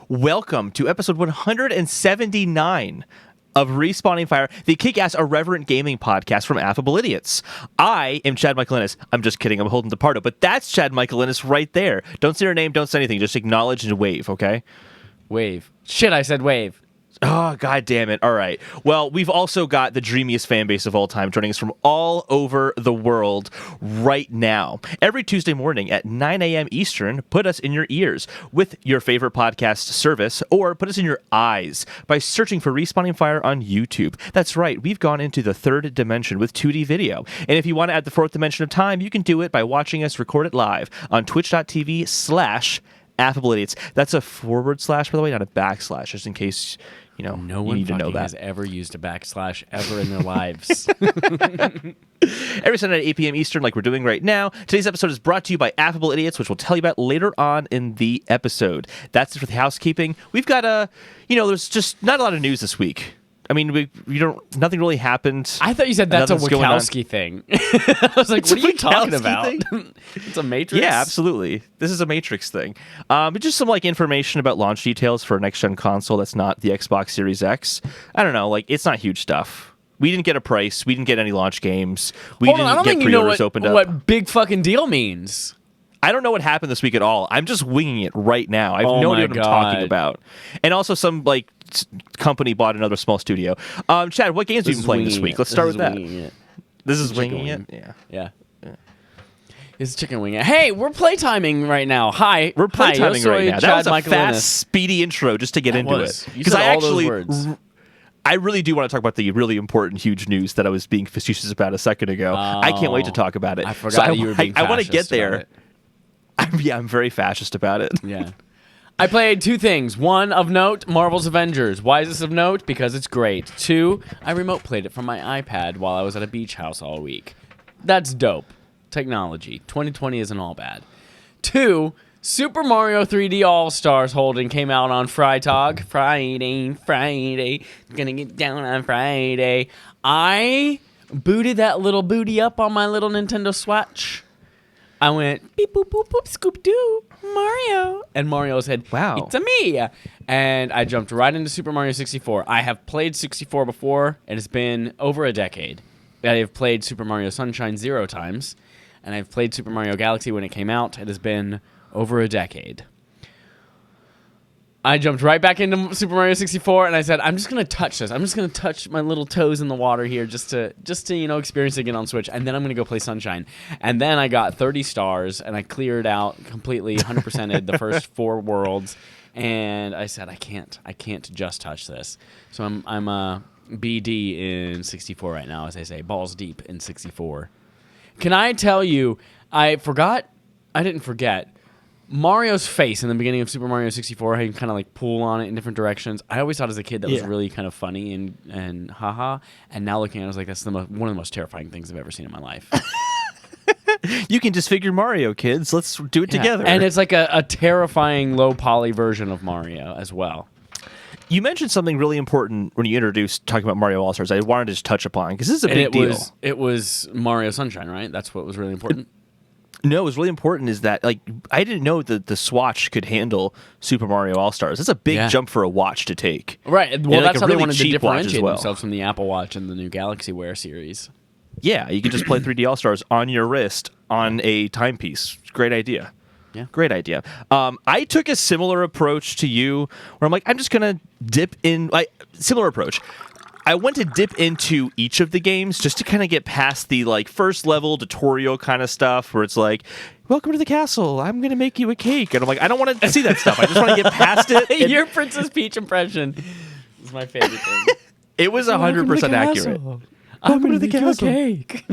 Welcome to episode 179 of Respawning Fire, the kick-ass irreverent gaming podcast from Affable Idiots. I am Chad Michaelinis. I'm just kidding. I'm holding the pardo, but that's Chad Michaelinis right there. Don't say your name. Don't say anything. Just acknowledge and wave, okay? Wave. Shit, I said wave. Oh, God damn it. All right. Well, we've also got the dreamiest fan base of all time joining us from all over the world right now. Every Tuesday morning at 9 a.m. Eastern, put us in your ears with your favorite podcast service, or put us in your eyes by searching for Respawning Fire on YouTube. That's right. We've gone into the third dimension with 2D video. And if you want to add the fourth dimension of time, you can do it by watching us record it live on twitch.tv/Affable Idiots. That's a / by the way, not a backslash, just in case... No one has ever used a backslash ever in their lives. Every Sunday at 8 p.m. Eastern, like we're doing right now. Today's episode is brought to you by Affable Idiots, which we'll tell you about later on in the episode. That's it for the housekeeping. We've got there's just not a lot of news this week. I mean, nothing really happened. I thought you said that's a Wachowski thing. I was like, what are you talking about? It's a Matrix? Yeah, absolutely. This is a Matrix thing. But just some information about launch details for a next-gen console that's not the Xbox Series X. I don't know, it's not huge stuff. We didn't get a price. We didn't get any launch games. We didn't get pre-orders opened up. What big fucking deal means. I don't know what happened this week at all. I'm just winging it right now. I have no idea what I'm talking about. And also some company bought another small studio. Chad, what games have you been playing this week? Let's start with that. This is winging it? Yeah. It's chicken wing it. Hey, we're playtiming right now. Hi. We're playtiming right now. That was a fast, speedy intro just to get into it. Because I really do want to talk about the really important, huge news that I was being facetious about a second ago. I can't wait to talk about it. I forgot you were being I want to get there. It. I'm very fascist about it. Yeah. I played two things. One, of note, Marvel's Avengers. Why is this of note? Because it's great. Two, I remote played it from my iPad while I was at a beach house all week. That's dope. Technology. 2020 isn't all bad. Two, Super Mario 3D All-Stars Holding came out on Friday. Gonna get down on Friday. I booted that little booty up on my little Nintendo Switch. I went, beep, boop, boop, boop, scoop-doo, Mario. And Mario said, wow, it's a me. And I jumped right into Super Mario 64. I have played 64 before. It has been over a decade. I have played Super Mario Sunshine 0 times. And I've played Super Mario Galaxy when it came out. It has been over a decade. I jumped right back into Super Mario 64, and I said, I'm just going to touch this. I'm just going to touch my little toes in the water here just to experience it again on Switch, and then I'm going to go play Sunshine. And then I got 30 stars, and I cleared out completely 100%ed the first 4 worlds, and I said, I can't just touch this. So I'm BD in 64 right now, as they say, balls deep in 64. Can I tell you, I didn't forget, Mario's face in the beginning of Super Mario 64, how you can kind of pull on it in different directions. I always thought as a kid that was really kind of funny and haha. And now looking at it, I was like, that's one of the most terrifying things I've ever seen in my life. You can disfigure Mario, kids. Let's do it together. And it's like a terrifying low poly version of Mario as well. You mentioned something really important when you introduced talking about Mario All-Stars. I wanted to just touch upon because this is a big deal. It was Mario Sunshine, right? That's what was really important. No, what was really important is that I didn't know that the Swatch could handle Super Mario All-Stars. That's a big jump for a watch to take. Right. Well, that's how they wanted to differentiate well. themselves from the Apple Watch and the new Galaxy Wear series. Yeah, you can just play 3D All-Stars on your wrist on a timepiece. Great idea. Yeah. Great idea. I took a similar approach to you where I'm like, I'm just going to dip in. Similar approach. I went to dip into each of the games just to kind of get past the first level tutorial kind of stuff where it's like, welcome to the castle. I'm going to make you a cake. And I'm like, I don't want to see that stuff. I just want to get past it. Your Princess Peach impression is my favorite thing. It was 100% accurate. I'm going to the castle. Cake.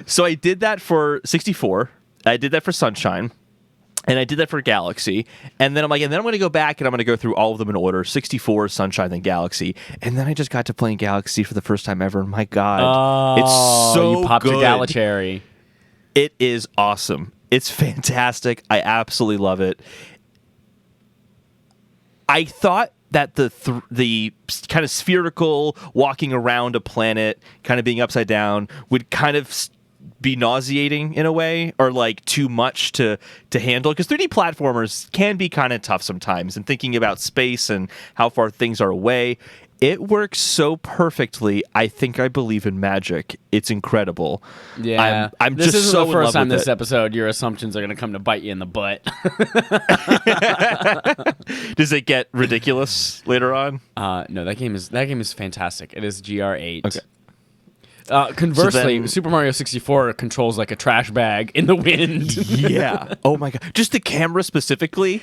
So I did that for 64. I did that for Sunshine. And I did that for Galaxy. And then I'm like, and then I'm going to go back and I'm going to go through all of them in order. 64, Sunshine, then Galaxy. And then I just got to playing Galaxy for the first time ever. My God. It's so you popped good. Your Galacherry. It is awesome. It's fantastic. I absolutely love it. I thought that the kind of spherical walking around a planet, kind of being upside down, would kind of be nauseating in a way, or like too much to handle, because 3D platformers can be kind of tough sometimes, and thinking about space and how far things are away, it works so perfectly. I think I believe in magic. It's incredible. Yeah, I'm this just isn't so the in first love time with this it. episode your assumptions are going to come to bite you in the butt. Does it get ridiculous later on? No, that game is fantastic. It is GR8. Okay. Conversely, So then- Super Mario 64 controls like a trash bag in the wind. Yeah. Oh my god. Just the camera specifically.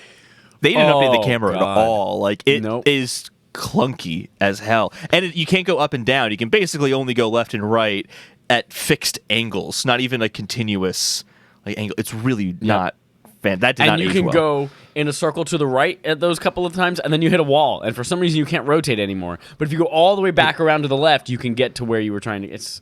They didn't update the Oh, camera at God. all. Like it is Nope. clunky as hell, and you can't go up and down. You can basically only go left and right at fixed angles, not even a continuous like angle. It's really not. That did And not you age can well. go in a circle to the right at those couple of times, and then you hit a wall, and for some reason you can't rotate anymore. But if you go all the way back around to the left, you can get to where you were trying to. It's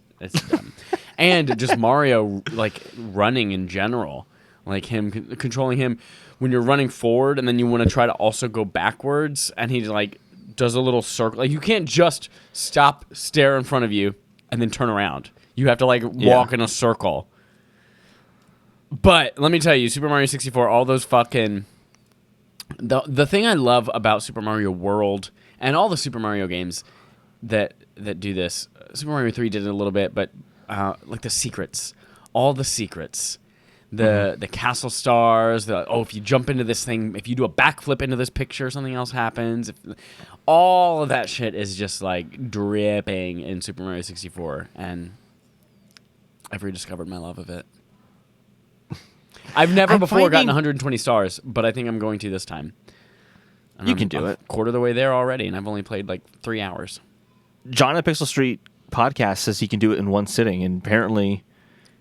dumb. And just Mario like running in general, like him controlling him when you're running forward, and then you want to try to also go backwards, and he like does a little circle. Like you can't just stop, stare in front of you, and then turn around. You have to like walk in a circle. But let me tell you, Super Mario 64, all those fucking... The thing I love about Super Mario World and all the Super Mario games that do this, Super Mario 3 did it a little bit, but like the secrets, all the secrets, the castle stars, if you jump into this thing, if you do a backflip into this picture, something else happens. All of that shit is just like dripping in Super Mario 64, and I've rediscovered my love of it. I've never before gotten 120 stars, but I think I'm going to this time. And You can do it. Quarter of the way there already, and I've only played like 3 hours. John at Pixel Street podcast says he can do it in one sitting, and apparently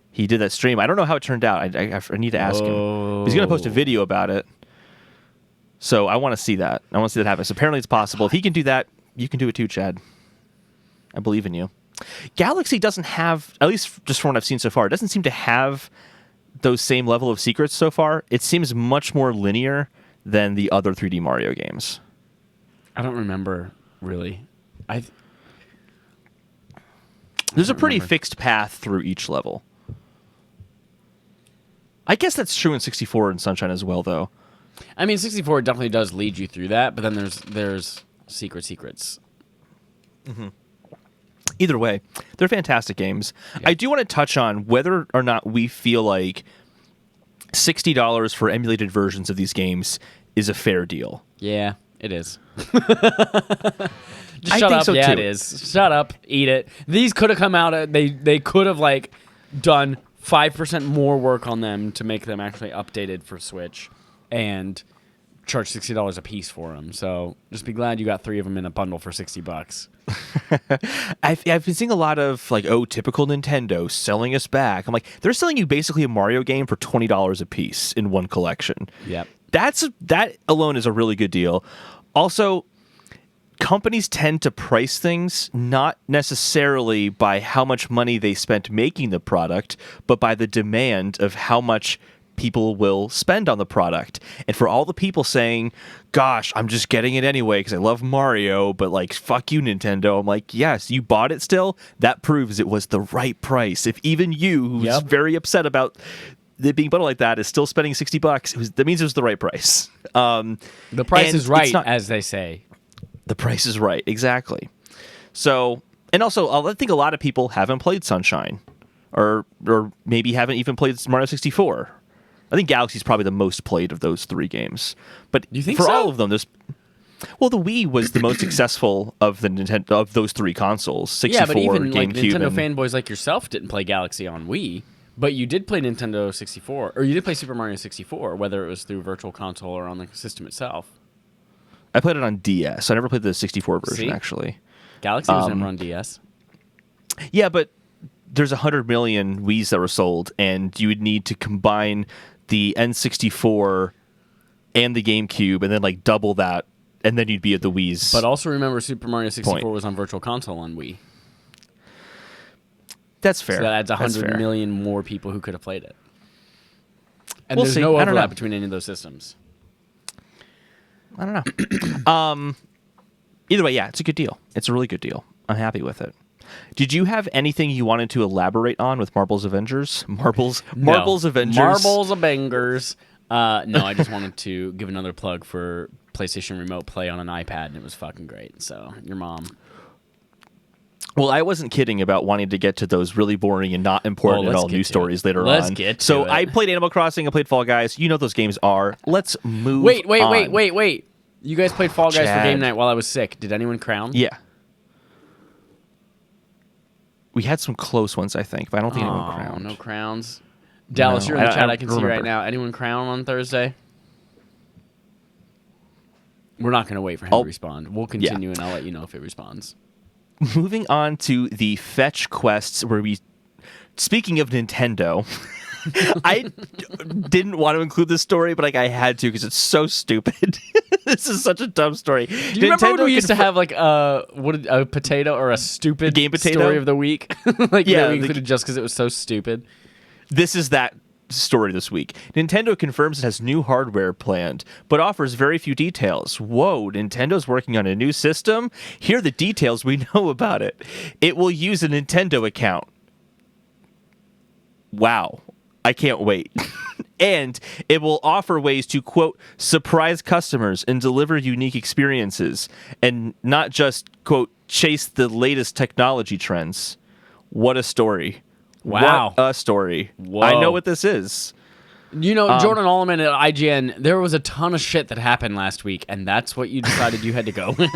he did that stream. I don't know how it turned out. I need to ask him. He's going to post a video about it, so I want to see that. I want to see that happen. So apparently it's possible. If he can do that, you can do it too, Chad. I believe in you. Galaxy doesn't have, at least just from what I've seen so far, it doesn't seem to have those same level of secrets so far. It seems much more linear than the other 3D Mario games. I don't remember really. There's a pretty fixed path through each level. I guess that's true in 64 and Sunshine as well, though. I mean, 64 definitely does lead you through that, but then there's secrets. Either way, they're fantastic games. Yeah. I do want to touch on whether or not we feel like $60 for emulated versions of these games is a fair deal. Yeah, it is. Just I shut think up. so Yeah, too. it is. Shut up. Eat it. These could have come out. They could have like done 5% more work on them to make them actually updated for Switch, and charge $60 a piece for them. So just be glad you got 3 of them in a bundle for $60. I've been seeing a lot of like, typical Nintendo selling us back. I'm like, they're selling you basically a Mario game for $20 a piece in one collection. Yep. That alone is a really good deal. Also, companies tend to price things not necessarily by how much money they spent making the product, but by the demand of how much people will spend on the product. And for all the people saying, gosh, I'm just getting it anyway because I love Mario, but like, fuck you, Nintendo. I'm like, yes, you bought it still. That proves it was the right price. If even you, who's very upset about it being bundled like that, is still spending $60, that means it was the right price. The price is right, as they say. The price is right, exactly. So, and also, I think a lot of people haven't played Sunshine, or maybe haven't even played Mario 64. I think Galaxy's probably the most played of those 3 games. But you think for so? all of them, the Wii was the most successful of the Nintendo of those 3 consoles. 64, yeah, but even GameCube, like Nintendo and fanboys like yourself didn't play Galaxy on Wii, but you did play Nintendo 64, or you did play Super Mario 64, whether it was through Virtual Console or on the system itself. I played it on DS. I never played the 64 version, See? actually. Galaxy was never on DS. Yeah, but there's 100 million Wiis that were sold, and you would need to combine the N64 and the GameCube, and then like double that, and then you'd be at the Wii's. But also remember, Super Mario 64 point. was on Virtual Console on Wii. That's fair. So that adds That's 100 fair. million more people who could have played it. And We'll there's see. no I don't overlap know. between any of those systems. I don't know. Either way, yeah, it's a good deal. It's a really good deal. I'm happy with it. Did you have anything you wanted to elaborate on with Marbles Avengers? Marbles Avengers. Marbles Avengers. No, I just wanted to give another plug for PlayStation Remote Play on an iPad, and it was fucking great. So, your mom. Well, I wasn't kidding about wanting to get to those really boring and not important at all news stories later on. Let's get to So it. I played Animal Crossing, I played Fall Guys. You know what those games are. Let's move on. Wait. You guys played Fall Guys for Chad. game night while I was sick. Did anyone crown? Yeah. We had some close ones, I think, but I don't think anyone crowned. No crowns. Dallas, No, you're in the I chat. I don't can see right remember. now. Anyone crown on Thursday? We're not going to wait for him to respond. We'll continue, and I'll let you know if it responds. Moving on to the fetch quests, where we, speaking of Nintendo, I didn't want to include this story, but I had to because it's so stupid. This is such a dumb story. Do you remember when we used to have like a potato or a stupid game potato story of the week? That we the- included just because it was so stupid. This is that story this week. Nintendo confirms it has new hardware planned, but offers very few details. Whoa, Nintendo's working on a new system? Here are the details we know about it. It will use a Nintendo account. Wow. I can't wait. And it will offer ways to, quote, surprise customers and deliver unique experiences, and not just, quote, chase the latest technology trends. What a story. Wow. What a story. Whoa. I know what this is. You know, Jordan Allman at IGN, there was a ton of shit that happened last week, and that's what you decided you had to go with.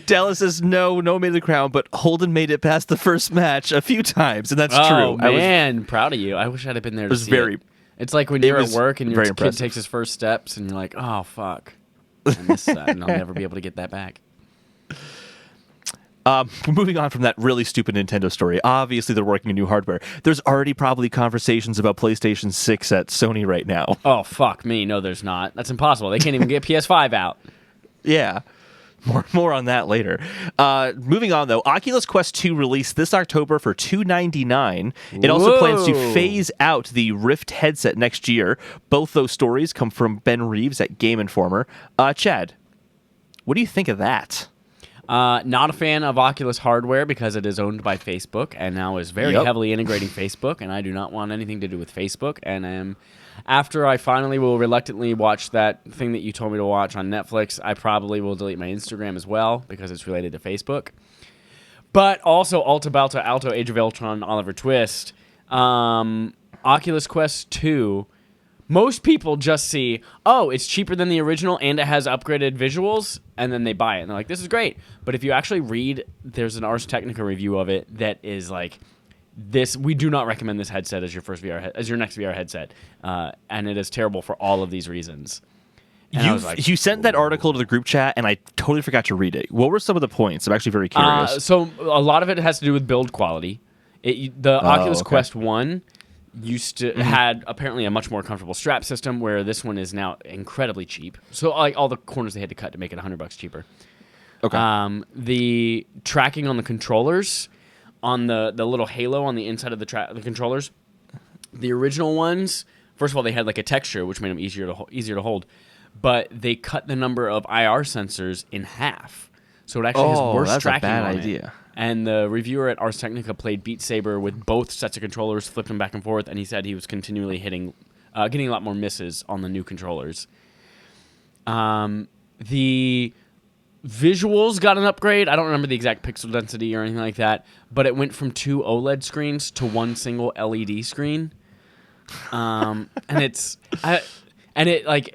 Dallas says, no made the crown, but Holden made it past the first match a few times, and that's true. Oh, man. Proud of you. I wish I'd have been there to see it. It's like when you're at work and your kid impressive. takes his first steps, and you're like, oh, fuck. I missed that, and I'll never be able to get that back. Moving on from that really stupid Nintendo story, obviously they're working on new hardware. There's already probably conversations about PlayStation 6 at Sony right now. Oh, fuck me. No, there's not. That's impossible. They can't even get PS5 out. Yeah. More on that later. Moving on, though, Oculus Quest 2 released this October for $299. It also plans to phase out the Rift headset next year. Both those stories come from Ben Reeves at Game Informer. Chad, what do you think of that? Not a fan of Oculus hardware because it is owned by Facebook and now is very heavily integrating Facebook, and I do not want anything to do with Facebook. And after I finally will reluctantly watch that thing that you told me to watch on Netflix, I probably will delete my Instagram as well because it's related to Facebook. But also Alta Balta Alto Age of Ultron Oliver Twist, Oculus Quest 2. Most people just see, oh, it's cheaper than the original and it has upgraded visuals, and then they buy it. And they're like, this is great. But if you actually read, there's an Ars Technica review of it that is like, we do not recommend this headset as your as your next VR headset. And it is terrible for all of these reasons. You sent that article to the group chat, and I totally forgot to read it. What were some of the points? I'm actually very curious. So a lot of it has to do with build quality. The Oculus Quest 1 used to had apparently a much more comfortable strap system, where this one is now incredibly cheap. So like all the corners they had to cut to make it $100 cheaper. Okay. The tracking on the controllers, on the little halo on the inside of the controllers, the original ones, first of all, they had like a texture which made them easier to hold, but they cut the number of IR sensors in half. So it actually has worse tracking on it. That's a bad idea. And the reviewer at Ars Technica played Beat Saber with both sets of controllers, flipped them back and forth, and he said he was continually getting a lot more misses on the new controllers. The visuals got an upgrade. I don't remember the exact pixel density or anything like that, but it went from 2 OLED screens to 1 single LED screen. And it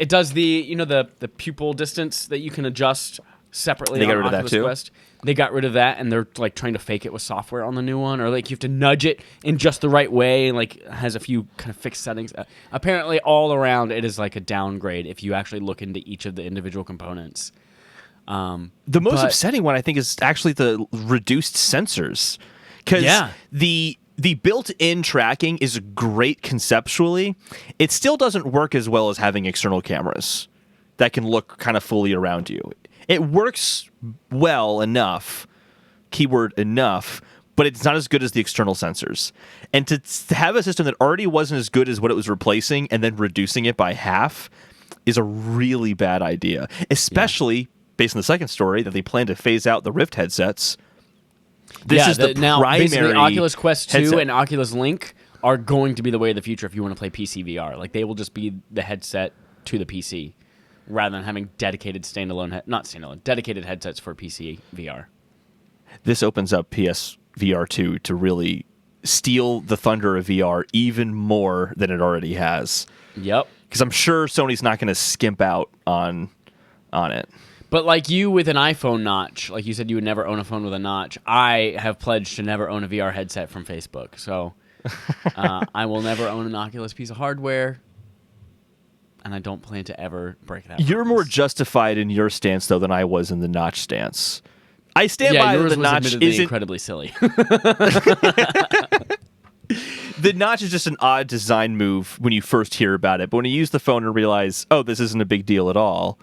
does the pupil distance that you can adjust separately. They got on rid of that Oculus too? Quest. They got rid of that, and they're like trying to fake it with software on the new one, or like you have to nudge it in just the right way, and like has a few kind of fixed settings. Apparently, all around it is like a downgrade if you actually look into each of the individual components. The most upsetting one, I think, is actually the reduced sensors, because the built-in tracking is great conceptually. It still doesn't work as well as having external cameras that can look kind of fully around you. It works well enough, keyword enough, but it's not as good as the external sensors. And to have a system that already wasn't as good as what it was replacing and then reducing it by half is a really bad idea, especially based on the second story, that they plan to phase out the Rift headsets. This is the now, primary basically, Oculus Quest 2 headset. and Oculus Link are going to be the way of the future if you want to play PC VR. Like, they will just be the headset to the PC rather than having dedicated dedicated headsets for PC VR. This opens up PSVR 2 to really steal the thunder of VR even more than it already has. Yep. Because I'm sure Sony's not going to skimp out on it. But like you with an iPhone notch, like you said you would never own a phone with a notch, I have pledged to never own a VR headset from Facebook. So I will never own an Oculus piece of hardware, and I don't plan to ever break that. You're more justified in your stance, though, than I was in the notch stance. I stand by yours the was notch admittedly isn't incredibly silly. The notch is just an odd design move when you first hear about it, but when you use the phone and realize, oh, this isn't a big deal at all,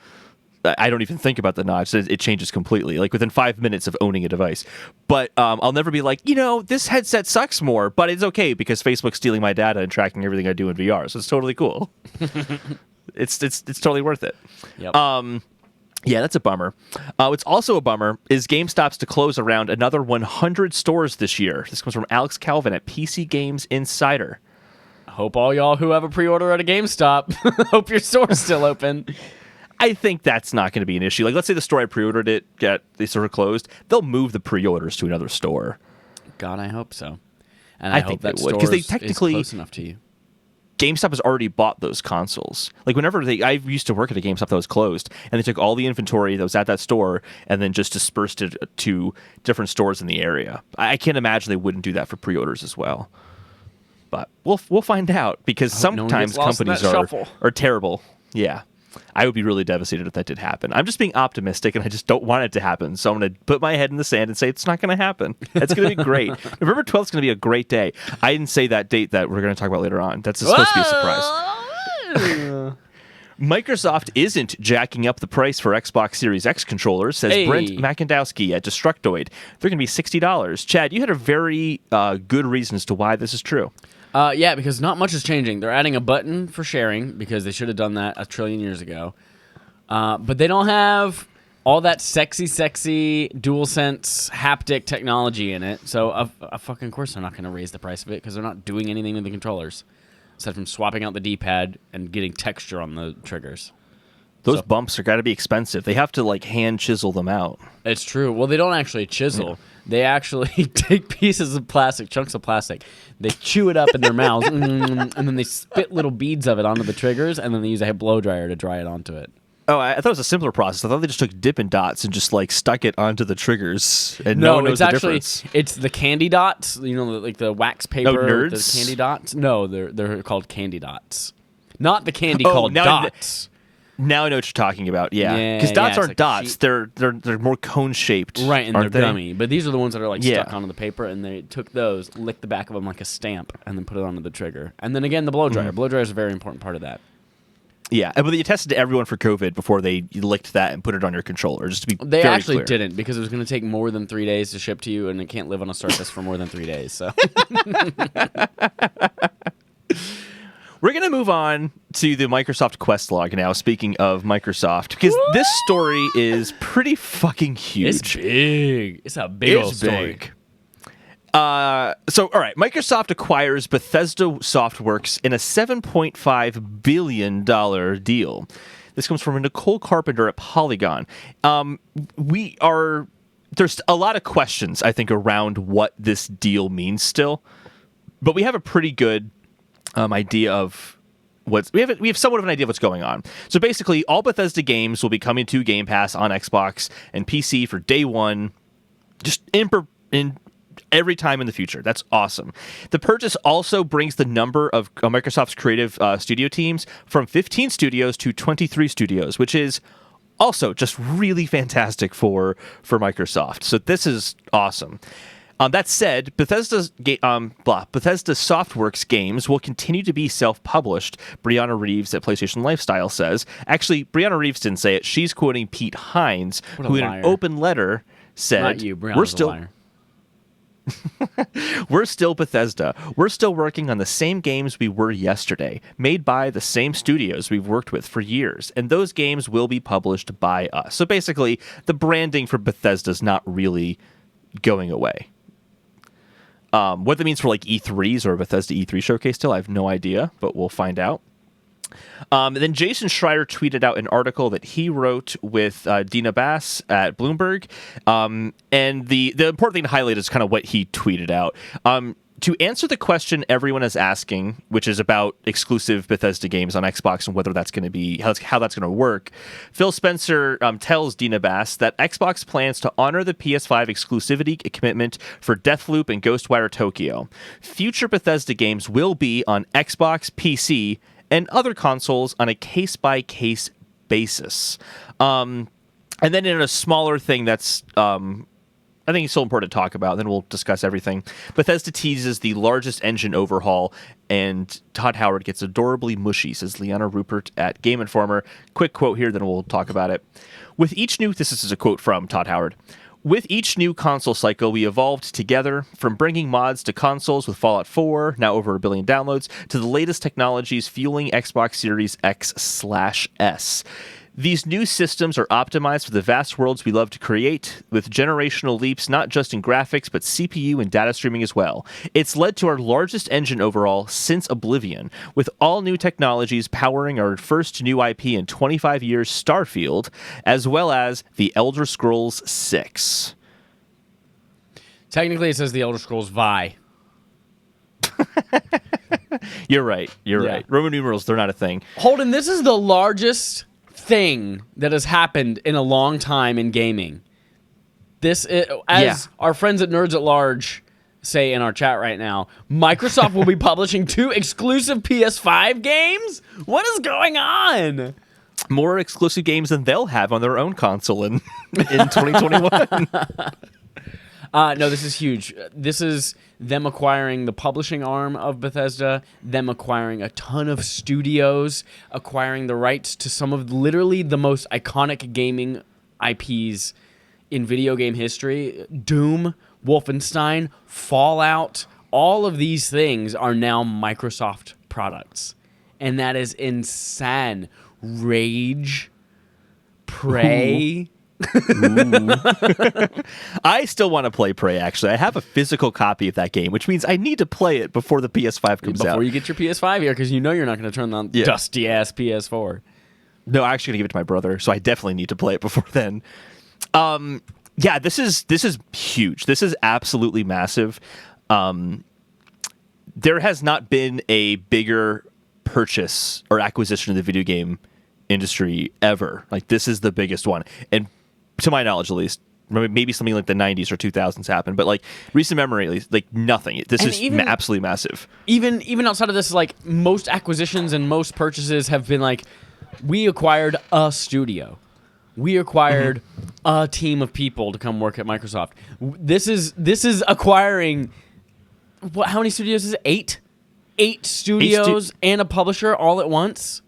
I don't even think about the notch. It changes completely, like within 5 minutes of owning a device. But I'll never be like, this headset sucks more, but it's okay because Facebook's stealing my data and tracking everything I do in VR, so it's totally cool. It's totally worth it. Yep. Yeah, that's a bummer. What's also a bummer is GameStop's to close around another 100 stores this year. This comes from Alex Calvin at PC Games Insider. Hope all y'all who have a pre-order at a GameStop, hope your store's still open. I think that's not going to be an issue. Like, let's say the store I pre-ordered it, they sort of closed. They'll move the pre-orders to another store. God, I hope so. And I hope think that they would, because they store technically is close enough to you. GameStop has already bought those consoles. Like, whenever I used to work at a GameStop that was closed, and they took all the inventory that was at that store and then just dispersed it to different stores in the area. I can't imagine they wouldn't do that for pre-orders as well. But we'll find out, because sometimes companies are terrible. Yeah. I would be really devastated if that did happen. I'm just being optimistic, and I just don't want it to happen. So I'm going to put my head in the sand and say it's not going to happen. It's going to be great. November 12th is going to be a great day. I didn't say that date that we're going to talk about later on. That's supposed to be a surprise. Microsoft isn't jacking up the price for Xbox Series X controllers, says Brent Makandowski at Destructoid. They're going to be $60. Chad, you had a very good reason as to why this is true. Yeah, because not much is changing. They're adding a button for sharing, because they should have done that a trillion years ago. But they don't have all that sexy DualSense haptic technology in it. So, of fucking course, they're not going to raise the price of it, because they're not doing anything with the controllers, aside from swapping out the D-pad and getting texture on the triggers. Those bumps are got to be expensive. They have to, like, hand chisel them out. It's true. Well, they don't actually chisel. Yeah. They actually take pieces of plastic, chunks of plastic. They chew it up in their mouths, and then they spit little beads of it onto the triggers, and then they use a blow dryer to dry it onto it. Oh, I thought it was a simpler process. I thought they just took Dippin' Dots and just, like, stuck it onto the triggers, and no one knows the difference. It's the candy dots, like the wax paper. No, nerds? The candy dots? No, they're called candy dots. Not the candy called dots. Now I know what you're talking about. Yeah, because dots aren't like dots; they're more cone shaped, right? And they're gummy. But these are the ones that are like stuck onto the paper, and they took those, licked the back of them like a stamp, and then put it onto the trigger. And then again, the blow dryer. Blow dryer is a very important part of that. Yeah, but they tested everyone for COVID before they licked that and put it on your controller. Just to be they very actually clear. Didn't, because it was going to take more than 3 days to ship to you, and it can't live on a surface for more than 3 days. So. We're going to move on to the Microsoft Quest log now, speaking of Microsoft, because this story is pretty fucking huge. It's big. It's a big old story. All right, Microsoft acquires Bethesda Softworks in a $7.5 billion deal. This comes from Nicole Carpenter at Polygon. There's a lot of questions, I think, around what this deal means still, but we have a pretty good idea of we have somewhat of an idea of what's going on. So basically, all Bethesda games will be coming to Game Pass on Xbox and PC for day one, just in every time in the future. That's awesome. The purchase also brings the number of Microsoft's creative studio teams from 15 studios to 23 studios, which is also just really fantastic for Microsoft. So this is awesome. That said, Bethesda Softworks games will continue to be self-published, Brianna Reeves at PlayStation Lifestyle says. Actually, Brianna Reeves didn't say it. She's quoting Pete Hines, who in an open letter said, Not you, Brianna's a liar. We're still Bethesda. We're still working on the same games we were yesterday, made by the same studios we've worked with for years, and those games will be published by us. So basically, the branding for Bethesda's not really going away. What that means for like E3s or Bethesda E3 showcase still, I have no idea, but we'll find out. Then Jason Schreier tweeted out an article that he wrote with Dina Bass at Bloomberg. And the important thing to highlight is kind of what he tweeted out. To answer the question everyone is asking, which is about exclusive Bethesda games on Xbox and whether that's going to be how that's going to work, Phil Spencer tells Dina Bass that Xbox plans to honor the PS5 exclusivity commitment for Deathloop and Ghostwire Tokyo. Future Bethesda games will be on Xbox, PC, and other consoles on a case-by-case basis. And then in a smaller thing that's... I think it's still important to talk about, then we'll discuss everything. Bethesda teases the largest engine overhaul, and Todd Howard gets adorably mushy, says Liana Rupert at Game Informer. Quick quote here, then we'll talk about it. This is a quote from Todd Howard. With each new console cycle, we evolved together, from bringing mods to consoles with Fallout 4, now over 1 billion downloads, to the latest technologies fueling Xbox Series X/S. These new systems are optimized for the vast worlds we love to create, with generational leaps not just in graphics, but CPU and data streaming as well. It's led to our largest engine overall since Oblivion, with all new technologies powering our first new IP in 25 years, Starfield, as well as The Elder Scrolls 6. Technically, it says The Elder Scrolls Vi. You're right. Right. Roman numerals, they're not a thing. Holden, this is the largest thing that has happened in a long time in gaming. Our friends at Nerds at Large say in our chat right now, Microsoft will be publishing 2 exclusive PS5 games? What is going on? More exclusive games than they'll have on their own console in 2021. No, this is huge. This is them acquiring the publishing arm of Bethesda, them acquiring a ton of studios, acquiring the rights to some of literally the most iconic gaming IPs in video game history. Doom, Wolfenstein, Fallout, all of these things are now Microsoft products. And that is insane. Rage, Prey... Ooh. I still want to play Prey, actually. I have a physical copy of that game, which means I need to play it before the PS5 comes out. Before you get your PS5 here, because you know you're not going to turn on dusty-ass PS4. No, I'm actually going to give it to my brother, so I definitely need to play it before then. This is huge. This is absolutely massive. There has not been a bigger purchase or acquisition in the video game industry ever. Like, this is the biggest one. And to my knowledge, at least, maybe something like the 90s or 2000s happened, but like recent memory, at least, like nothing. This is absolutely massive. Even outside of this, like most acquisitions and most purchases have been like, we acquired a studio. We acquired a team of people to come work at Microsoft. This is acquiring, how many studios is it? 8 studios and a publisher all at once?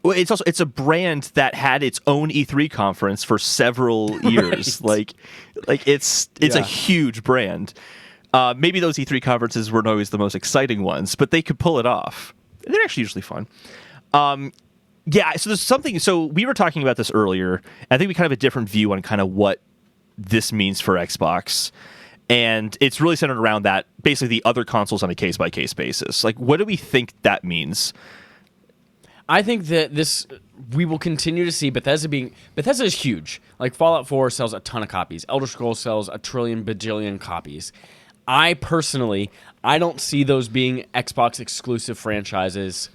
Well, it's a brand that had its own E3 conference for several years. Right. Like it's a huge brand. Maybe those E3 conferences weren't always the most exciting ones, but they could pull it off. They're actually usually fun. So there's something. So we were talking about this earlier. I think we kind of have a different view on kind of what this means for Xbox. And it's really centered around that, basically the other consoles on a case-by-case basis. Like, what do we think that means? I think that we will continue to see Bethesda is huge. Like Fallout 4 sells a ton of copies. Elder Scrolls sells a trillion bajillion copies. I don't see those being Xbox exclusive franchises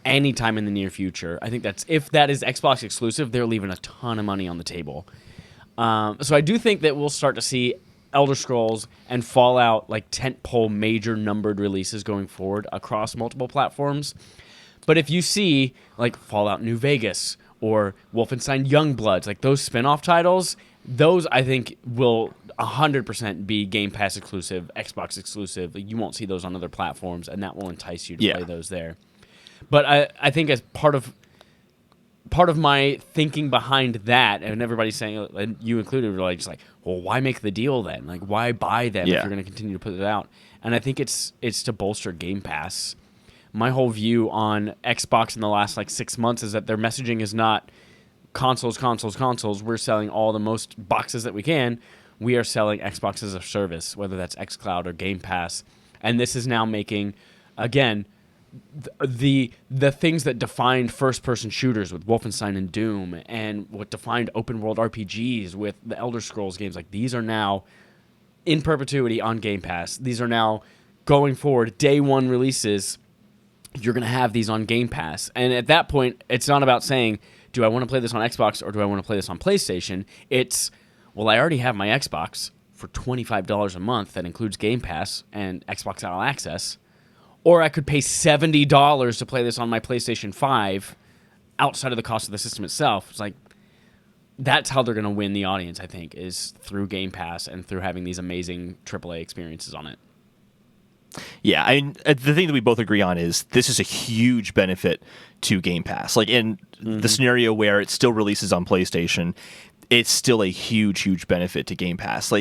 anytime in the near future. I think if that is Xbox exclusive, they're leaving a ton of money on the table. So I do think that we'll start to see Elder Scrolls and Fallout like tentpole major numbered releases going forward across multiple platforms. But if you see like Fallout New Vegas or Wolfenstein Youngbloods, like those spin-off titles, those I think will 100% be Game Pass exclusive, Xbox exclusive. Like, you won't see those on other platforms, and that will entice you to play those there. But I think as part of part of my thinking behind that, and everybody's saying, and you included, were like, just like, well, why make the deal then? Like, why buy them if you're going to continue to put it out? And I think it's to bolster Game Pass. My whole view on Xbox in the last 6 months is that their messaging is not consoles. We're selling all the most boxes that we can. We are selling Xbox as a service, whether that's xCloud or Game Pass. And this is now making, again, the things that defined first-person shooters with Wolfenstein and Doom, and what defined open-world RPGs with the Elder Scrolls games, these are now in perpetuity on Game Pass. These are now going forward, day one releases. You're going to have these on Game Pass. And at that point, it's not about saying, do I want to play this on Xbox or do I want to play this on PlayStation? It's, well, I already have my Xbox for $25 a month that includes Game Pass and Xbox All Access. Or I could pay $70 to play this on my PlayStation 5 outside of the cost of the system itself. It's that's how they're going to win the audience, I think, is through Game Pass and through having these amazing AAA experiences on it. Yeah, the thing that we both agree on is this is a huge benefit to Game Pass. In the scenario where it still releases on PlayStation, it's still a huge benefit to Game Pass.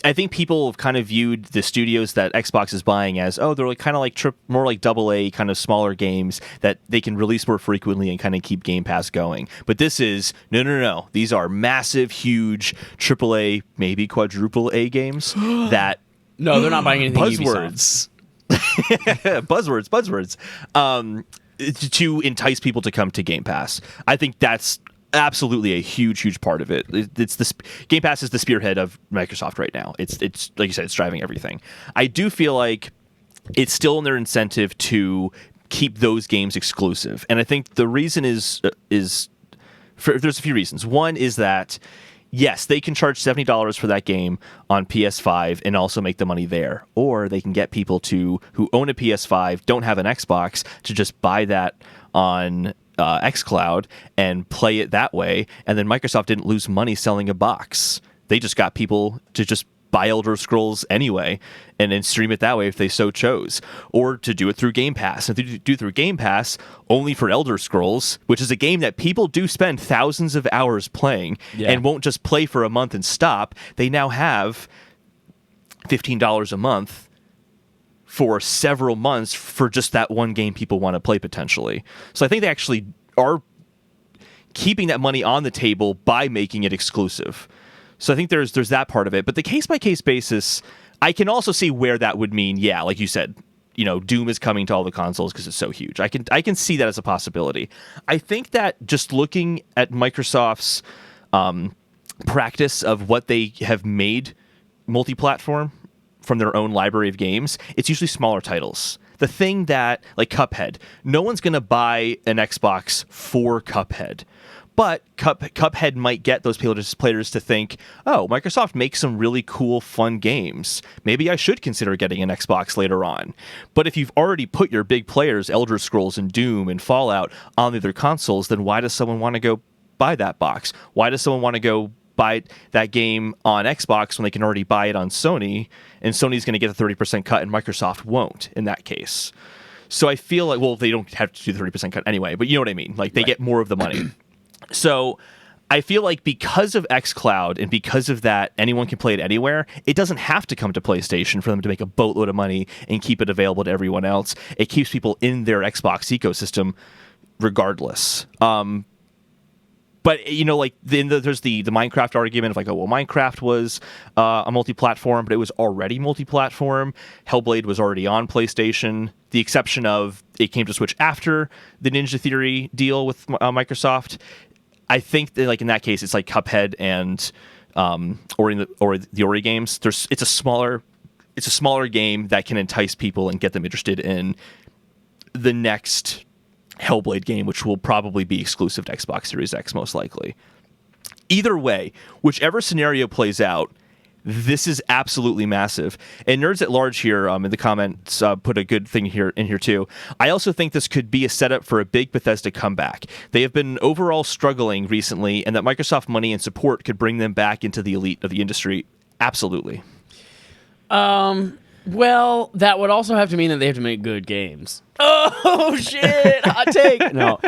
I think people have kind of viewed the studios that Xbox is buying as, they're kind of more like AA kind of smaller games that they can release more frequently and kind of keep Game Pass going. But this is, no. These are massive, huge AAA, maybe quadruple A games that... No, they're not buying anything Buzzwords. Buzzwords. To entice people to come to Game Pass. I think that's absolutely a huge part of it. It's Game Pass is the spearhead of Microsoft right now. It's like you said, it's driving everything. I do feel like it's still in their incentive to keep those games exclusive, and I think the reason is there's a few reasons. One is that yes, they can charge $70 for that game on PS5 and also make the money there, or they can get people who own a PS5, don't have an Xbox, to just buy that on xCloud and play it that way, and then Microsoft didn't lose money selling a box. They just got people to just buy Elder Scrolls anyway and then stream it that way if they so chose, or to do it through Game Pass. And to do through Game Pass only for Elder Scrolls, which is a game that people do spend thousands of hours playing and won't just play for a month and stop. They now have $15 a month for several months for just that one game people want to play potentially. So I think they actually are keeping that money on the table by making it exclusive. So I think there's that part of it. But the case-by-case basis, I can also see where that would mean, like you said, Doom is coming to all the consoles because it's so huge. I can see that as a possibility. I think that just looking at Microsoft's practice of what they have made multi-platform from their own library of games, it's usually smaller titles. The thing that, like Cuphead, no one's going to buy an Xbox for Cuphead. But Cuphead might get those players to think, Microsoft makes some really cool, fun games. Maybe I should consider getting an Xbox later on. But if you've already put your big players, Elder Scrolls and Doom and Fallout, on the other consoles, then why does someone want to go buy that box? Why does someone want to go buy that game on Xbox when they can already buy it on Sony, and Sony's going to get the 30% cut and Microsoft won't in that case? So I feel like, they don't have to do the 30% cut anyway, but you know what I mean? They get more of the money. So I feel like because of xCloud and because of that, anyone can play it anywhere. It doesn't have to come to PlayStation for them to make a boatload of money and keep it available to everyone else. It keeps people in their Xbox ecosystem regardless. But, there's the Minecraft argument of Minecraft was a multi-platform, but it was already multi-platform. Hellblade was already on PlayStation. The exception of it came to Switch after the Ninja Theory deal with Microsoft. I think that, in that case, it's like Cuphead and the Ori games. It's a smaller game that can entice people and get them interested in the next Hellblade game, which will probably be exclusive to Xbox Series X most likely. Either way, whichever scenario plays out, this is absolutely massive. And Nerds at Large here in the comments put a good thing in here too. I also think this could be a setup for a big Bethesda comeback. They have been overall struggling recently, and that Microsoft money and support could bring them back into the elite of the industry. Absolutely. Well, that would also have to mean that they have to make good games. Oh, shit. Hot take. No.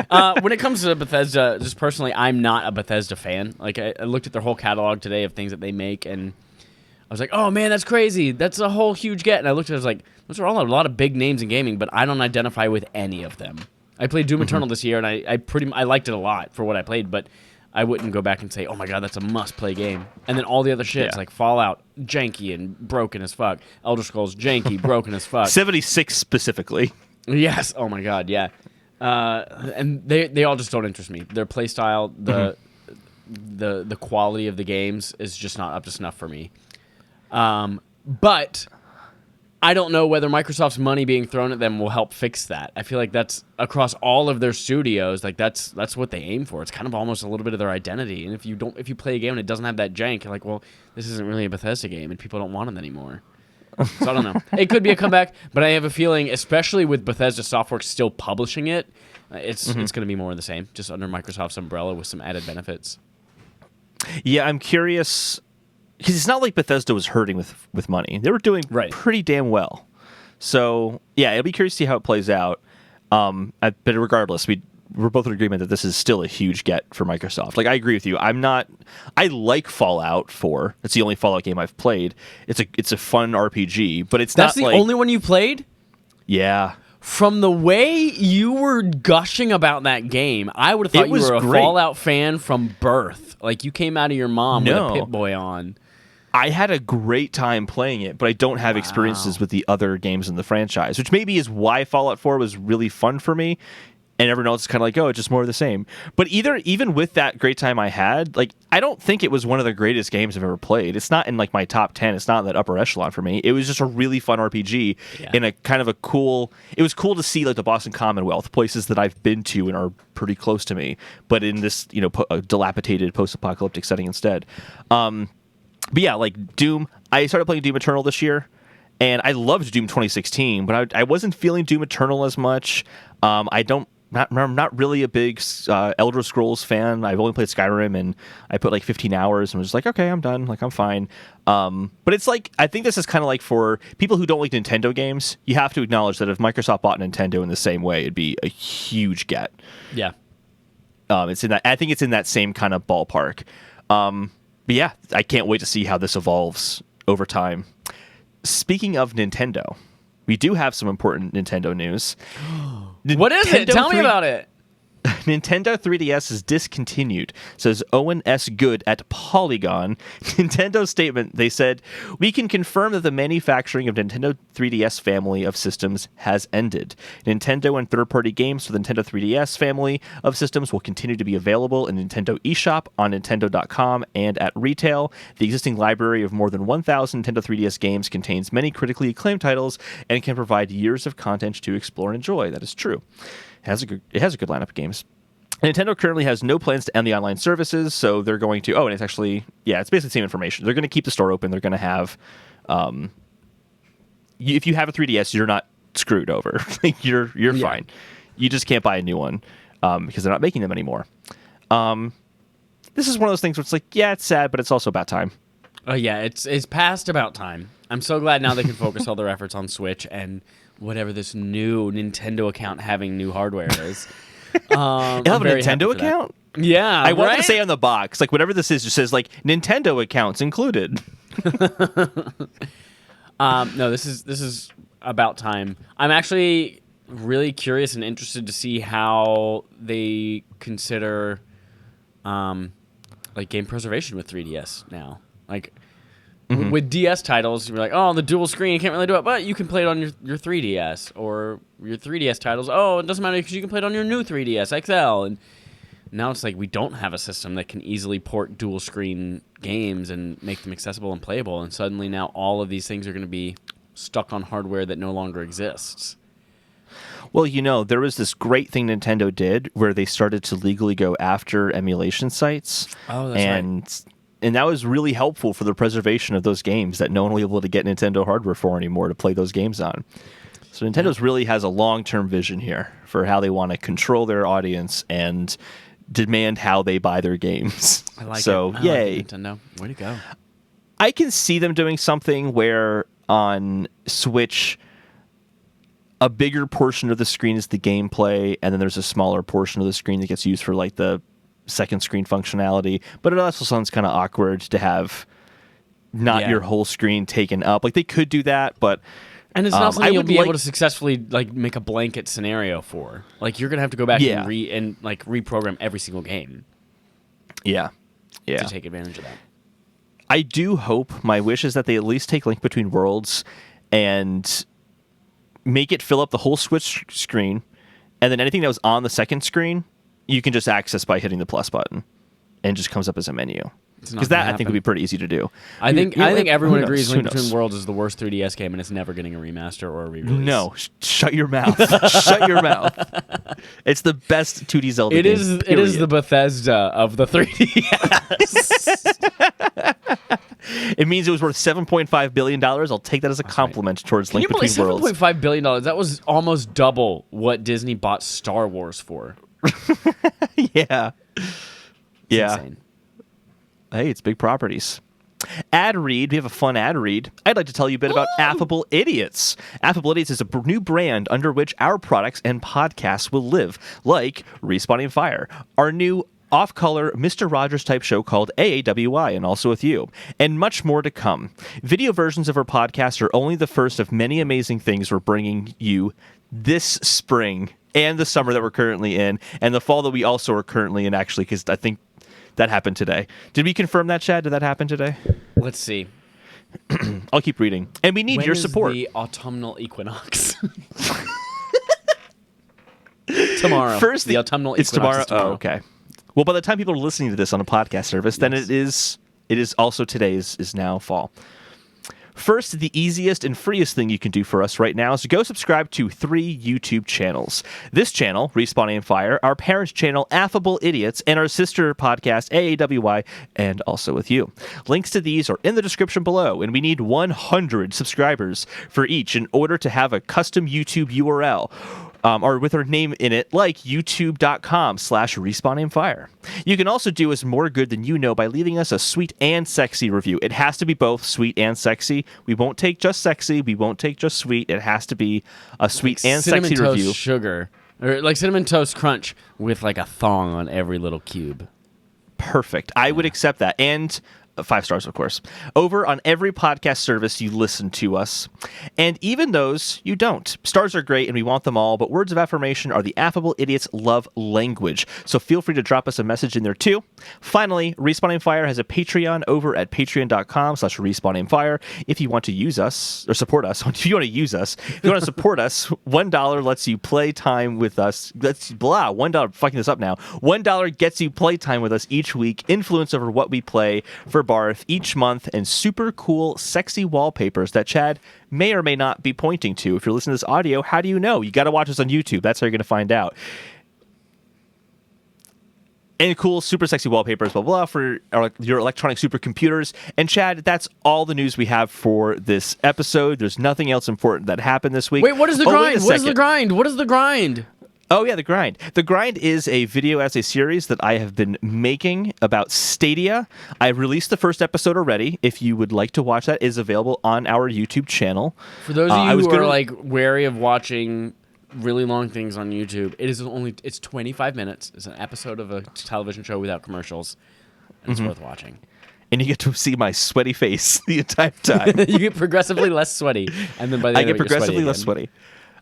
When it comes to Bethesda, just personally, I'm not a Bethesda fan. Like, I looked at their whole catalog today of things that they make, and I was like, oh, man, that's crazy. That's a whole huge get. And I looked at it, I was like, those are all a lot of big names in gaming, but I don't identify with any of them. I played Doom Eternal this year, and I liked it a lot for what I played, but I wouldn't go back and say, oh my god, that's a must-play game. And then all the other shit's like Fallout, janky and broken as fuck. Elder Scrolls, janky, broken as fuck. 76 specifically. Yes. Oh my god, yeah. And they all just don't interest me. Their playstyle, the quality of the games is just not up to snuff for me. But I don't know whether Microsoft's money being thrown at them will help fix that. I feel like that's across all of their studios. Like that's what they aim for. It's kind of almost a little bit of their identity. And if you play a game and it doesn't have that jank, you're like, well, this isn't really a Bethesda game, and people don't want it anymore. So I don't know. It could be a comeback, but I have a feeling, especially with Bethesda Softworks still publishing it, it's going to be more of the same, just under Microsoft's umbrella with some added benefits. Yeah, I'm curious. Because it's not like Bethesda was hurting with money. They were doing pretty damn well. So, yeah, it'll be curious to see how it plays out. But regardless, we're both in agreement that this is still a huge get for Microsoft. Like, I agree with you. I like Fallout 4. It's the only Fallout game I've played. It's a fun RPG, but it's That's not the only one you played? Yeah. From the way you were gushing about that game, I would have thought you were a Fallout fan from birth. Like, you came out of your mom with a Pip-Boy on. I had a great time playing it, but I don't have experiences with the other games in the franchise, which maybe is why Fallout 4 was really fun for me. And everyone else is kind of like, oh, it's just more of the same. But even with that great time I had, like, I don't think it was one of the greatest games I've ever played. It's not in like my top 10. It's not in that upper echelon for me. It was just a really fun RPG in a kind of a cool. It was cool to see like the Boston Commonwealth, places that I've been to and are pretty close to me, but in this dilapidated post-apocalyptic setting instead. But yeah, like Doom, I started playing Doom Eternal this year, and I loved Doom 2016, but I wasn't feeling Doom Eternal as much. I'm not really a big Elder Scrolls fan. I've only played Skyrim, and I put like 15 hours and was just like, okay, I'm done. Like, I'm fine. But it's like, I think this is kind of like for people who don't like Nintendo games, you have to acknowledge that if Microsoft bought Nintendo in the same way, it'd be a huge get. Yeah. I think it's in that same kind of ballpark. But yeah, I can't wait to see how this evolves over time. Speaking of Nintendo, we do have some important Nintendo news. What is it? Tell me about it. Nintendo 3DS is discontinued, says Owen S. Good at Polygon. Nintendo's statement, they said, we can confirm that the manufacturing of Nintendo 3DS family of systems has ended. Nintendo and third-party games for the Nintendo 3DS family of systems will continue to be available in Nintendo eShop, on Nintendo.com, and at retail. The existing library of more than 1,000 Nintendo 3DS games contains many critically acclaimed titles and can provide years of content to explore and enjoy. That is true. It has a good lineup of games. Nintendo currently has no plans to end the online services, so they're going to. Oh, and it's actually, it's basically the same information. They're going to keep the store open. They're going to have, if you have a 3DS, you're not screwed over. you're fine. You just can't buy a new one because they're not making them anymore. This is one of those things where it's like, it's sad, but it's also about time. Oh yeah, it's past about time. I'm so glad now they can focus all their efforts on Switch and whatever this new Nintendo account having new hardware is. You'll have a Nintendo account? Yeah, I wanted to say on the box, like whatever this is, just says like Nintendo accounts included. No, this is about time. I'm actually really curious and interested to see how they consider like game preservation with 3DS now. Like with DS titles, you're like, oh, the dual screen, you can't really do it, but you can play it on your 3DS, or your 3DS titles. Oh, it doesn't matter because you can play it on your new 3DS XL. And now it's like we don't have a system that can easily port dual screen games and make them accessible and playable. And suddenly now all of these things are going to be stuck on hardware that no longer exists. Well, there was this great thing Nintendo did where they started to legally go after emulation sites. Oh, that's right. And that was really helpful for the preservation of those games that no one will be able to get Nintendo hardware for anymore to play those games on. So Nintendo really has a long-term vision here for how they want to control their audience and demand how they buy their games. I like so, it. Yay. Like it, Nintendo. Way to go. I can see them doing something where on Switch, a bigger portion of the screen is the gameplay, and then there's a smaller portion of the screen that gets used for like the second screen functionality. But it also sounds kind of awkward to have not your whole screen taken up. Like they could do that, but and it's not something you'll be able to successfully like make a blanket scenario for. Like you're gonna have to go back and reprogram every single game. Yeah. To take advantage of that. I do hope, my wish is that they at least take Link Between Worlds and make it fill up the whole Switch screen, and then anything that was on the second screen, you can just access by hitting the plus button, and it just comes up as a menu. Because that, I think, would be pretty easy to do. I think everyone agrees Link Between Worlds is the worst 3DS game, and it's never getting a remaster or a re-release. No, shut your mouth. Shut your mouth. It's the best 2D Zelda game. It is the Bethesda of the 3DS. It means it was worth $7.5 billion. I'll take that as a compliment towards Link Between Worlds. $7.5 billion? That was almost double what Disney bought Star Wars for. Yeah. Insane. Hey, it's big properties. Ad read. We have a fun ad read. I'd like to tell you a bit about Affable Idiots. Affable Idiots is a new brand under which our products and podcasts will live, like Respawning Fire, our new off-color Mr. Rogers type show called AAWI, and also with you, and much more to come. Video versions of our podcast are only the first of many amazing things we're bringing you this spring and the summer that we're currently in, and the fall that we also are currently in, actually, because I think that happened today. Did we confirm that, Chad? Did that happen today? Let's see. I'll keep reading. And we need your support. When is the autumnal equinox? Tomorrow. The autumnal equinox tomorrow. Is tomorrow. Oh, okay. Well, by the time people are listening to this on a podcast service, then it is also today is now fall. First, the easiest and freest thing you can do for us right now is to go subscribe to 3 YouTube channels. This channel, Respawning Fire, our parents' channel, Affable Idiots, and our sister podcast, AAWI, and also with you. Links to these are in the description below, and we need 100 subscribers for each in order to have a custom YouTube URL. Or with our name in it, like youtube.com/respawningfire. You can also do us more good than you know by leaving us a sweet and sexy review. It has to be both sweet and sexy. We won't take just sexy. We won't take just sweet. It has to be a sweet and sexy review. Cinnamon toast sugar. Or like Cinnamon Toast Crunch with like a thong on every little cube. Perfect. I would accept that. And 5 stars, of course, over on every podcast service you listen to us. And even those you don't. Stars are great and we want them all, but words of affirmation are the Affable Idiots' love language. So feel free to drop us a message in there too. Finally, Respawning Fire has a Patreon over at patreon.com/respawningfire. If you want to use us or support us, if you want to use us, if you want to support us, $1 lets you play time with us. $1, fucking this up now. $1 gets you play time with us each week, influence over what we play for Barf each month, and super cool, sexy wallpapers that Chad may or may not be pointing to. If you're listening to this audio, how do you know? You got to watch us on YouTube. That's how you're going to find out. And cool, super sexy wallpapers, blah, blah, for your electronic supercomputers. And Chad, that's all the news we have for this episode. There's nothing else important that happened this week. Wait, what is the grind? What is the grind? What is the grind? Oh, yeah, The Grind. The Grind is a video essay series that I have been making about Stadia. I've released the first episode already. If you would like to watch that, it is available on our YouTube channel. For those of you who are like wary of watching really long things on YouTube, it's 25 minutes. It's an episode of a television show without commercials, and it's worth watching. And you get to see my sweaty face the entire time. You get progressively less sweaty, and then by the end I get progressively less sweaty.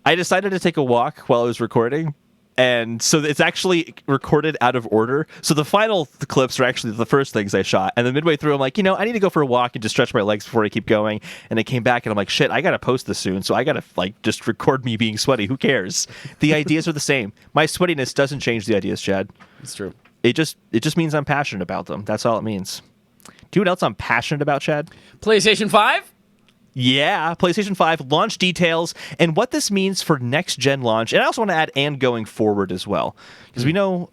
I decided to take a walk while I was recording, and so it's actually recorded out of order. So the final clips are actually the first things I shot, and then midway through, I'm like, I need to go for a walk and just stretch my legs before I keep going. And I came back, and I'm like, shit, I gotta post this soon, so I gotta just record me being sweaty. Who cares? The ideas are the same. My sweatiness doesn't change the ideas, Chad. It's true. It just means I'm passionate about them. That's all it means. Do you know what else I'm passionate about, Chad? PlayStation 5? Yeah, PlayStation 5 launch details and what this means for next-gen launch. And I also want to add and going forward as well. Because we don't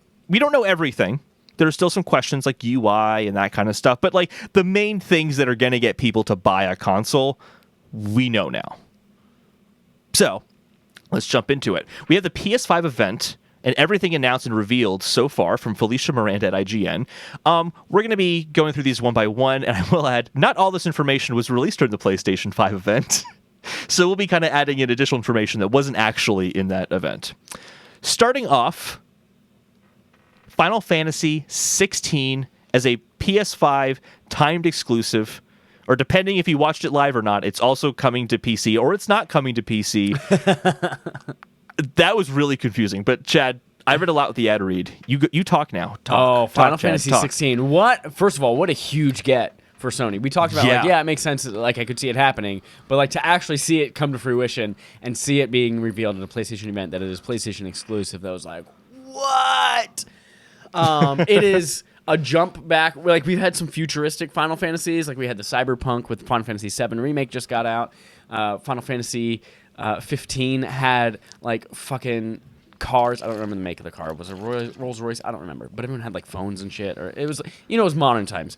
know everything. There are still some questions like UI and that kind of stuff. But like the main things that are going to get people to buy a console, we know now. So let's jump into it. We have the PS5 event. and everything announced and revealed so far from Felicia Miranda at IGN. We're going to be going through these one by one, and I will add, not all this information was released during the PlayStation 5 event. So we'll be kind of adding in additional information that wasn't actually in that event. Starting off, Final Fantasy 16 as a PS5 timed exclusive, or depending if you watched it live or not, it's also coming to PC, or it's not coming to PC. That was really confusing. But Chad, I read a lot with the ad read. You talk now. Final Fantasy 16. What? First of all, what a huge get for Sony. We talked about it makes sense. Like I could see it happening, but like to actually see it come to fruition and see it being revealed at a PlayStation event that it is PlayStation exclusive. That was like, what? It is a jump back. Like we've had some futuristic Final Fantasies. Like we had the Cyberpunk with Final Fantasy 7 remake just got out. Final Fantasy 15 had like fucking cars. I don't remember the make of the car. Was it Rolls Royce? I don't remember. But everyone had like phones and shit. Or it was, it was modern times.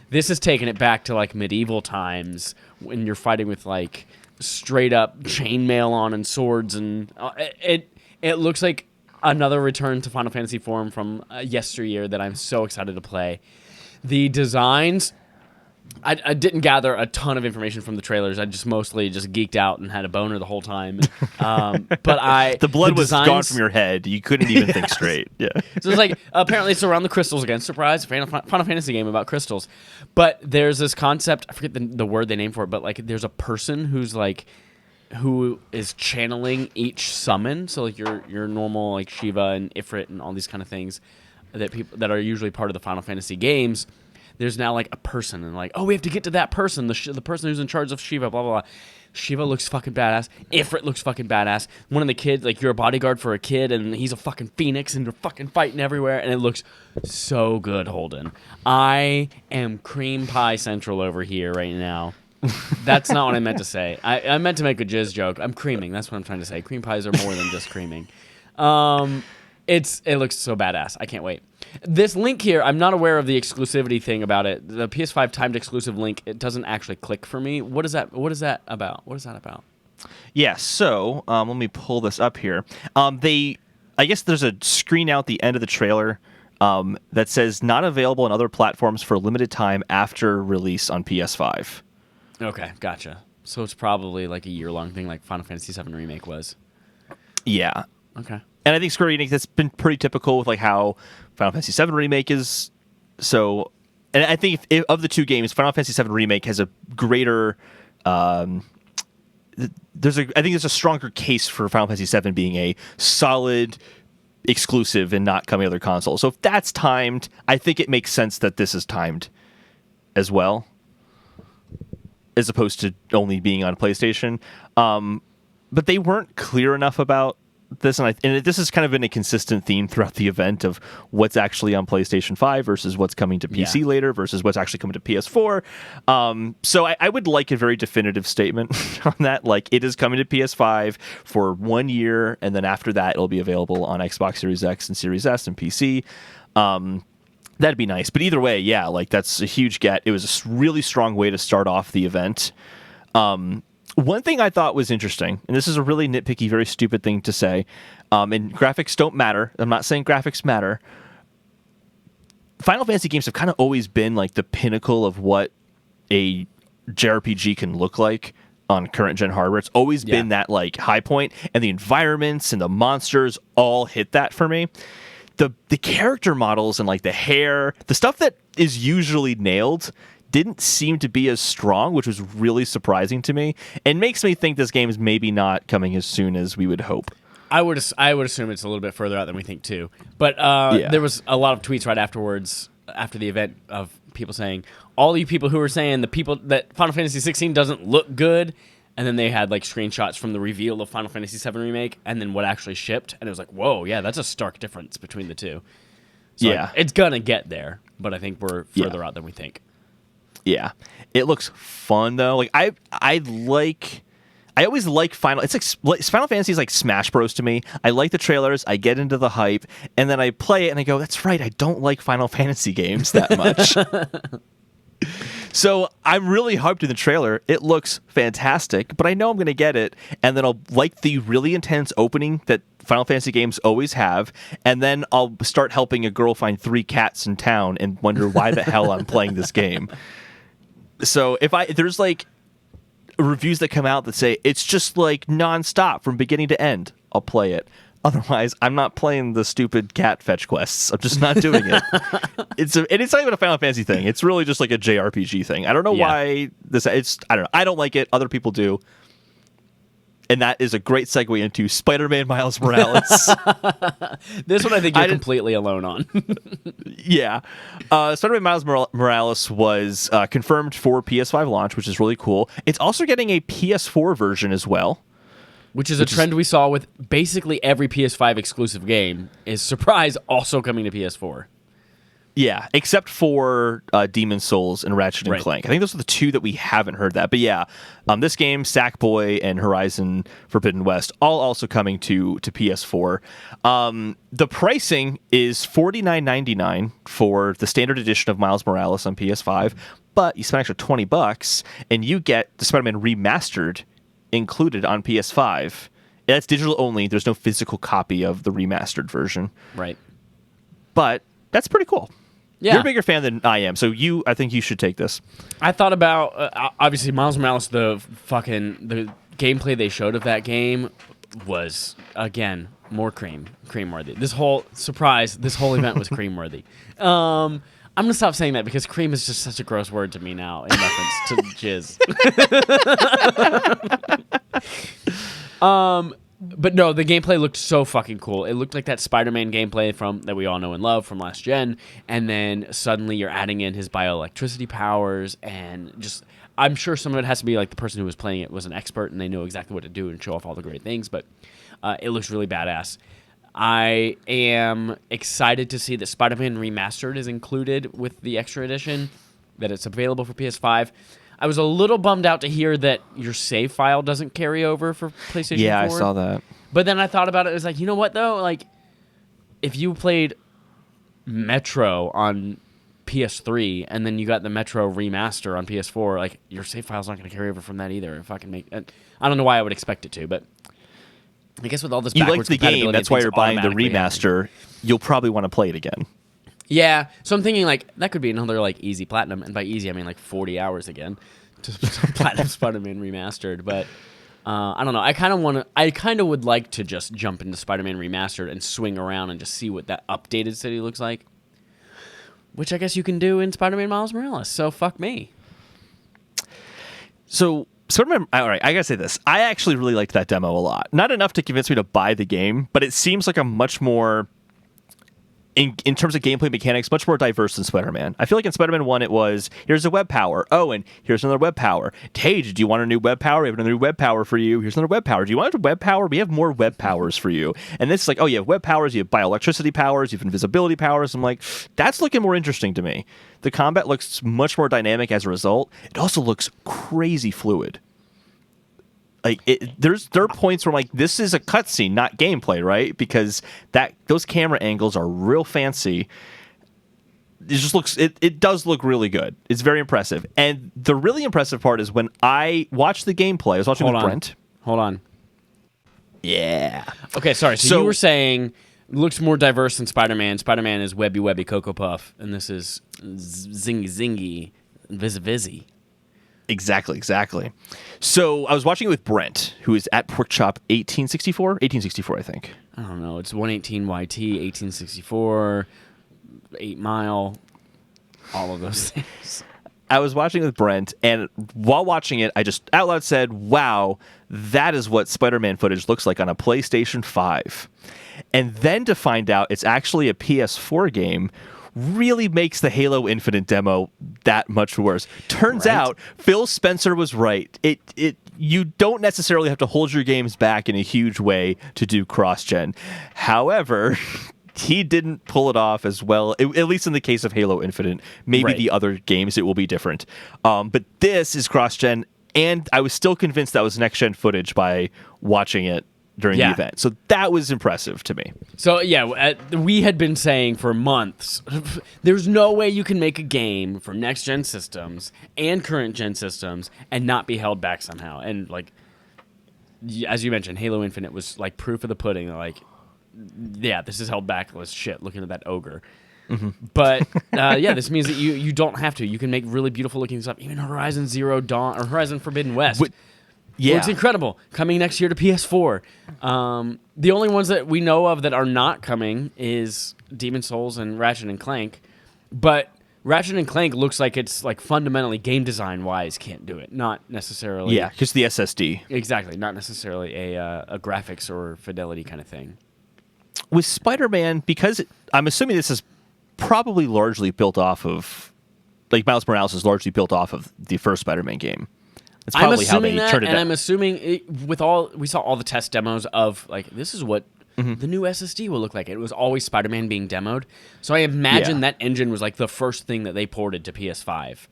This is taking it back to like medieval times when you're fighting with like straight up chainmail on and swords, and it looks like another return to Final Fantasy form from yesteryear that I'm so excited to play. The designs, I didn't gather a ton of information from the trailers. I just mostly geeked out and had a boner the whole time. But the blood was gone from your head. You couldn't even think straight. Yeah. So it's like apparently it's around the crystals again. Surprise! Final Fantasy game about crystals. But there's this concept. I forget the word they name for it. But like there's a person who is channeling each summon. So like your normal like Shiva and Ifrit and all these kind of things that are usually part of the Final Fantasy games. There's now like a person, and like, oh, we have to get to that person, the person who's in charge of Shiva, blah, blah, blah. Shiva looks fucking badass. Ifrit looks fucking badass. One of the kids, like, you're a bodyguard for a kid, and he's a fucking phoenix, and you're fucking fighting everywhere, and it looks so good, Holden. I am cream pie central over here right now. That's not what I meant to say. I meant to make a jizz joke. I'm creaming. That's what I'm trying to say. Cream pies are more than just creaming. It looks so badass. I can't wait. This link here, I'm not aware of the exclusivity thing about it. The PS5 timed exclusive link, it doesn't actually click for me. What is that about? Yeah, so let me pull this up here. I guess there's a screen out the end of the trailer that says not available on other platforms for a limited time after release on PS5. Okay, gotcha. So it's probably like a year-long thing like Final Fantasy 7 Remake was. Yeah. Okay. And I think Square Enix, that's been pretty typical with like how Final Fantasy 7 Remake is. So, and I think if of the two games, Final Fantasy 7 Remake has a greater. I think there's a stronger case for Final Fantasy 7 being a solid exclusive and not coming to other consoles. So if that's timed, I think it makes sense that this is timed as well, as opposed to only being on PlayStation. But they weren't clear enough about this, and this has kind of been a consistent theme throughout the event of what's actually on PlayStation 5 versus what's coming to PC later versus what's actually coming to PS4. So I would like a very definitive statement on that. Like, it is coming to PS5 for 1 year, and then after that, it'll be available on Xbox Series X and Series S and PC. That'd be nice. But either way, yeah, like that's a huge get. It was a really strong way to start off the event. One thing I thought was interesting, and this is a really nitpicky, very stupid thing to say, and graphics don't matter. I'm not saying graphics matter. Final Fantasy games have kind of always been like the pinnacle of what a JRPG can look like on current gen hardware. It's always been that like high point, and the environments and the monsters all hit that for me. The character models and like the hair, the stuff that is usually nailed, didn't seem to be as strong, which was really surprising to me, and makes me think this game is maybe not coming as soon as we would hope. I would assume it's a little bit further out than we think too. But there was a lot of tweets right afterwards, after the event, of people saying, all you people who are saying that Final Fantasy 16 doesn't look good, and then they had like screenshots from the reveal of Final Fantasy 7 Remake, and then what actually shipped, and it was like, whoa, yeah, that's a stark difference between the two. So like, it's gonna get there, but I think we're further out than we think. Yeah, it looks fun though. Like I always like Final. It's like Final Fantasy is like Smash Bros to me. I like the trailers. I get into the hype, and then I play it, and I go, "That's right. I don't like Final Fantasy games that much." So I'm really hyped in the trailer. It looks fantastic, but I know I'm going to get it, and then I'll like the really intense opening that Final Fantasy games always have, and then I'll start helping a girl find 3 cats in town and wonder why the hell I'm playing this game. So if there's like reviews that come out that say it's just like nonstop from beginning to end, I'll play it. Otherwise, I'm not playing the stupid cat fetch quests. I'm just not doing it. It's not even a Final Fantasy thing. It's really just like a JRPG thing. I don't know why this. I don't know. I don't like it. Other people do. And that is a great segue into Spider-Man Miles Morales. This one I think you're completely alone on. Yeah. Spider-Man Miles Morales was confirmed for PS5 launch, which is really cool. It's also getting a PS4 version as well. Which is a trend we saw with basically every PS5 exclusive game, is surprise also coming to PS4. Yeah, except for Demon's Souls and Ratchet and Clank. I think those are the 2 that we haven't heard that. But yeah, this game, Sackboy and Horizon Forbidden West, all also coming to PS4. The pricing is $49.99 for the standard edition of Miles Morales on PS5, but you spend an extra $20 and you get the Spider-Man Remastered included on PS5. That's digital only. There's no physical copy of the remastered version. Right. But that's pretty cool. Yeah. You're a bigger fan than I am, so I think you should take this. I thought about, obviously, Miles Morales, the gameplay they showed of that game was, again, more cream-worthy. This whole event was cream-worthy. I'm going to stop saying that because cream is just such a gross word to me now in reference to jizz. But no, the gameplay looked so fucking cool. It looked like that Spider-Man gameplay that we all know and love from last gen, and then suddenly you're adding in his bioelectricity powers, and just I'm sure some of it has to be like the person who was playing it was an expert and they know exactly what to do and show off all the great things, but it looks really badass. I am excited to see that Spider-Man Remastered is included with the extra edition, that it's available for PS5. I was a little bummed out to hear that your save file doesn't carry over for PlayStation 4. Yeah, I saw that. But then I thought about it. It was like, you know what, though? Like, if you played Metro on PS3 and then you got the Metro Remaster on PS4, like, your save file's not going to carry over from that either. If I can I don't know why I would expect it to, but I guess with all this backwards you like the game, that's why you're buying the remaster. Happen. You'll probably want to play it again. Yeah, so I'm thinking like that could be another like easy platinum, and by easy I mean like 40 hours again to platinum Spider-Man Remastered. But I don't know. I kind of would like to just jump into Spider-Man Remastered and swing around and just see what that updated city looks like, which I guess you can do in Spider-Man Miles Morales. So fuck me. So. Spider-Man, all right, I gotta say this. I actually really liked that demo a lot. Not enough to convince me to buy the game, but it seems like a much more, in terms of gameplay mechanics, much more diverse than Spider-Man. I feel like in Spider-Man 1 it was, here's a web power. Oh, and here's another web power. Hey, do you want a new web power? We have another new web power for you. Here's another web power. Do you want a web power? We have more web powers for you. And this is like, oh, you have web powers, you have bioelectricity powers, you have invisibility powers. I'm like, that's looking more interesting to me. The combat looks much more dynamic as a result. It also looks crazy fluid. Like there are points where I'm like, this is a cutscene, not gameplay, right? Because those camera angles are real fancy. It does look really good. It's very impressive. And the really impressive part is when I watched the gameplay, I was watching with Brent. Hold on. Yeah. Okay, sorry. So you were saying it looks more diverse than Spider-Man. Spider-Man is webby Cocoa Puff, and this is zingy vizzy. Exactly. So I was watching it with Brent, who is at Porkchop 1864, I think. I don't know. It's 118 YT, 1864, 8 Mile, all of those things. I was watching it with Brent, and while watching it, I just out loud said, wow, that is what Spider-Man footage looks like on a PlayStation 5. And then to find out it's actually a PS4 game really makes the Halo Infinite demo that much worse. Turns out Phil Spencer was right. You don't necessarily have to hold your games back in a huge way to do cross-gen. However, he didn't pull it off as well, at least in the case of Halo Infinite. Maybe the other games it will be different. But this is cross-gen, and I was still convinced that was next-gen footage by watching it during the event. So that was impressive to me. So yeah, we had been saying for months, there's no way you can make a game for next gen systems and current gen systems and not be held back somehow. And like, as you mentioned, Halo Infinite was like proof of the pudding. Like, yeah, this is held back. Let's shit. Looking at that ogre. But yeah, this means that you don't have to. You can make really beautiful looking stuff. Even Horizon Zero Dawn or Horizon Forbidden West. Yeah, looks incredible. Coming next year to PS4. The only ones that we know of that are not coming is Demon's Souls and Ratchet and Clank. But Ratchet and Clank looks like it's like fundamentally game design wise can't do it. Not necessarily. Yeah, because the SSD. Exactly. Not necessarily a graphics or fidelity kind of thing. With Spider-Man, because I'm assuming this is probably largely built off of, like, Miles Morales is largely built off of the first Spider-Man game. It's probably how they turned it out. And I'm assuming we saw all the test demos of like this is what the new SSD will look like. It was always Spider-Man being demoed, so I imagine that engine was like the first thing that they ported to PS5.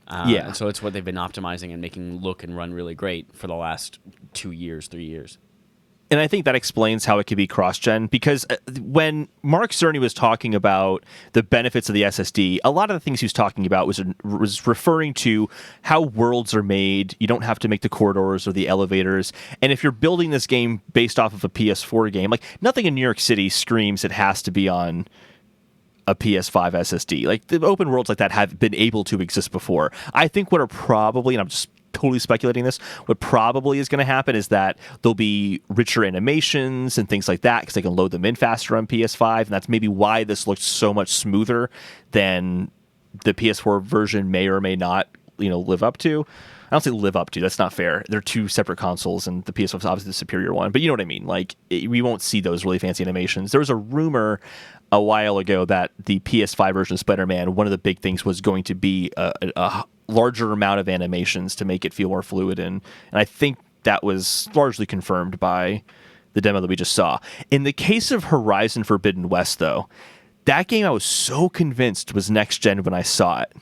And so it's what they've been optimizing and making look and run really great for the last 3 years. And I think that explains how it could be cross-gen, because when Mark Cerny was talking about the benefits of the SSD, a lot of the things he was talking about was referring to how worlds are made. You don't have to make the corridors or the elevators. And if you're building this game based off of a PS4 game, like, nothing in New York City screams it has to be on a PS5 SSD. Like, the open worlds like that have been able to exist before. I think what are probably, and I'm just totally speculating this, what probably is going to happen is that there'll be richer animations and things like that because they can load them in faster on PS5, and that's maybe why this looks so much smoother than the PS4 version may or may not, live up to. I don't say live up to, that's not fair. They're two separate consoles, and the PS5 is obviously the superior one, but you know what I mean. Like, we won't see those really fancy animations. There was a rumor a while ago that the PS5 version of Spider-Man, one of the big things was going to be a larger amount of animations to make it feel more fluid, and I think that was largely confirmed by the demo that we just saw. In the case of Horizon Forbidden West, though, that game I was so convinced was next gen when I saw it.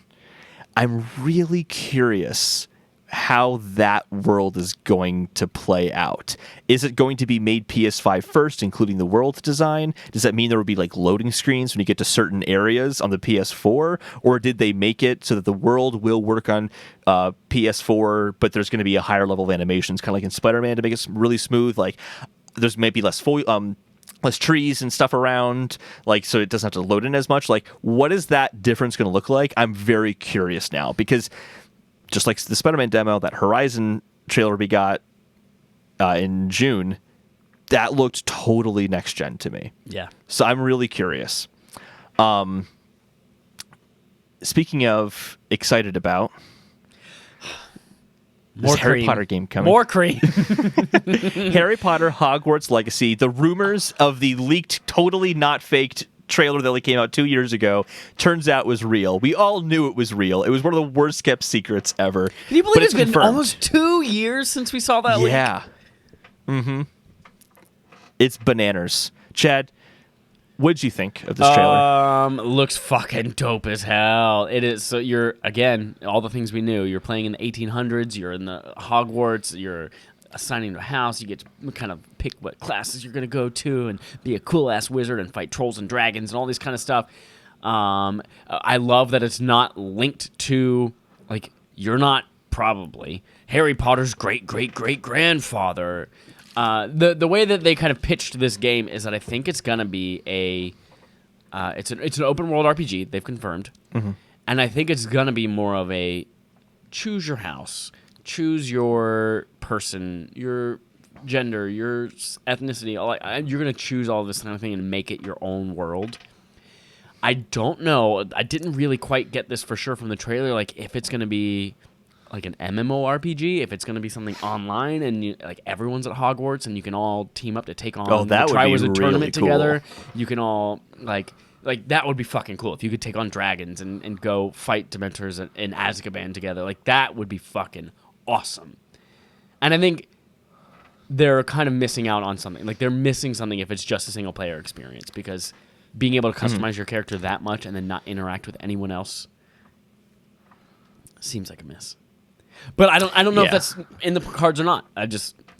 I'm really curious how that world is going to play out. Is it going to be made PS5 first, including the world design? Does that mean there will be like loading screens when you get to certain areas on the PS4? Or did they make it so that the world will work on PS4, but there's going to be a higher level of animations, kind of like in Spider-Man, to make it really smooth? Like, there's maybe less trees and stuff around, like, so it doesn't have to load in as much. Like, what is that difference going to look like? I'm very curious now, because just like the Spider-Man demo, that Horizon trailer we got in June, that looked totally next-gen to me. Yeah. So I'm really curious. Speaking of excited about, more Harry Potter game coming. More cream. Harry Potter Hogwarts Legacy. The rumors of the leaked, totally not faked trailer that only came out 2 years ago turns out was real. We all knew it was real. It was one of the worst kept secrets ever. Can you believe it's been confirmed. almost 2 years since we saw that leak? Yeah. Mm-hmm. It's bananas. Chad, what did you think of this trailer? Looks fucking dope as hell. It is. So you're, again, all the things we knew. You're playing in the 1800s. You're in the Hogwarts. You're assigning to a house. You get to kind of pick what classes you're going to go to and be a cool-ass wizard and fight trolls and dragons and all this kind of stuff. I love that it's not linked to, like, you're not probably Harry Potter's great-great-great-grandfather. The way that they kind of pitched this game is that I think it's going to be it's an open-world RPG, they've confirmed. Mm-hmm. And I think it's going to be more of a choose your house, choose your person, your gender, your ethnicity. You're going to choose all this kind of thing and make it your own world. I don't know. I didn't really quite get this for sure from the trailer. Like, if it's going to be like an MMORPG, if it's going to be something online and like everyone's at Hogwarts and you can all team up to take on the Triwizard Tournament together. You can all like that would be fucking cool if you could take on dragons and go fight Dementors in Azkaban together. Like, that would be fucking awesome. And I think they're kind of missing out on something. Like, they're missing something if it's just a single player experience, because being able to customize your character that much and then not interact with anyone else seems like a miss. But I don't know if that's in the cards or not.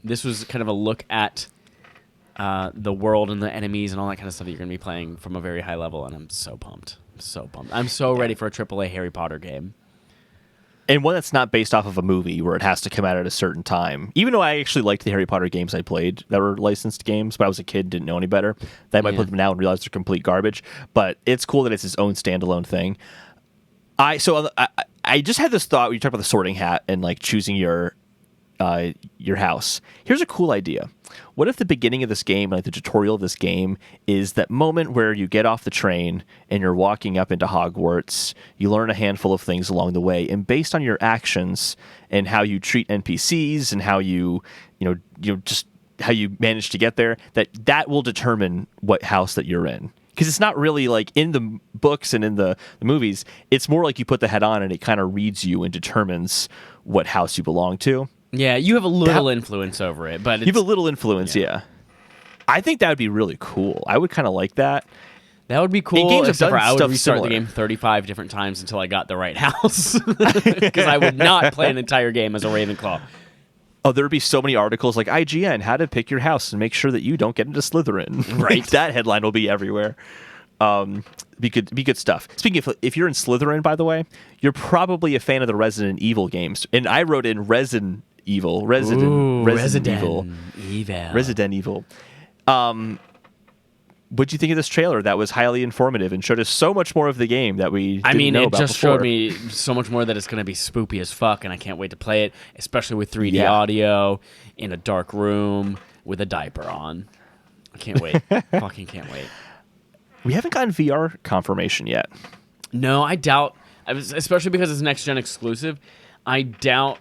This was kind of a look at the world and the enemies and all that kind of stuff that you're going to be playing from a very high level, and I'm so pumped. So pumped. I'm so ready for a AAA Harry Potter game. And one that's not based off of a movie where it has to come out at a certain time. Even though I actually liked the Harry Potter games I played that were licensed games, but I was a kid, didn't know any better. I might play them now and realize they're complete garbage. But it's cool that it's its own standalone thing. I just had this thought when you talk about the Sorting Hat and like choosing your house. Here's a cool idea. What if the beginning of this game, like the tutorial of this game, is that moment where you get off the train and you're walking up into Hogwarts, you learn a handful of things along the way, and based on your actions and how you treat NPCs and how you just how you manage to get there, that will determine what house that you're in. Because it's not really like in the books and in the movies, it's more like you put the hat on and it kind of reads you and determines what house you belong to. Yeah, you have a little influence over it, but you have a little influence, yeah. I think that would be really cool. I would kind of like that. That would be cool. And games have done I would stuff restart similar. the game 35 different times until I got the right house, because I would not play an entire game as a Ravenclaw. Oh, there would be so many articles like IGN, how to pick your house and make sure that you don't get into Slytherin. Right. That headline will be everywhere. Be good stuff. Speaking of, if you're in Slytherin, by the way, you're probably a fan of the Resident Evil games. And I wrote in Resident Evil. What'd you think of this trailer that was highly informative and showed us so much more of the game that we didn't know it about just before? showed me so much more that it's going to be spoopy as fuck, and I can't wait to play it, especially with 3D Yeah. audio in a dark room with a diaper on. I can't wait. Fucking can't wait. We haven't gotten VR confirmation yet. No, I doubt, especially because it's next-gen exclusive, I doubt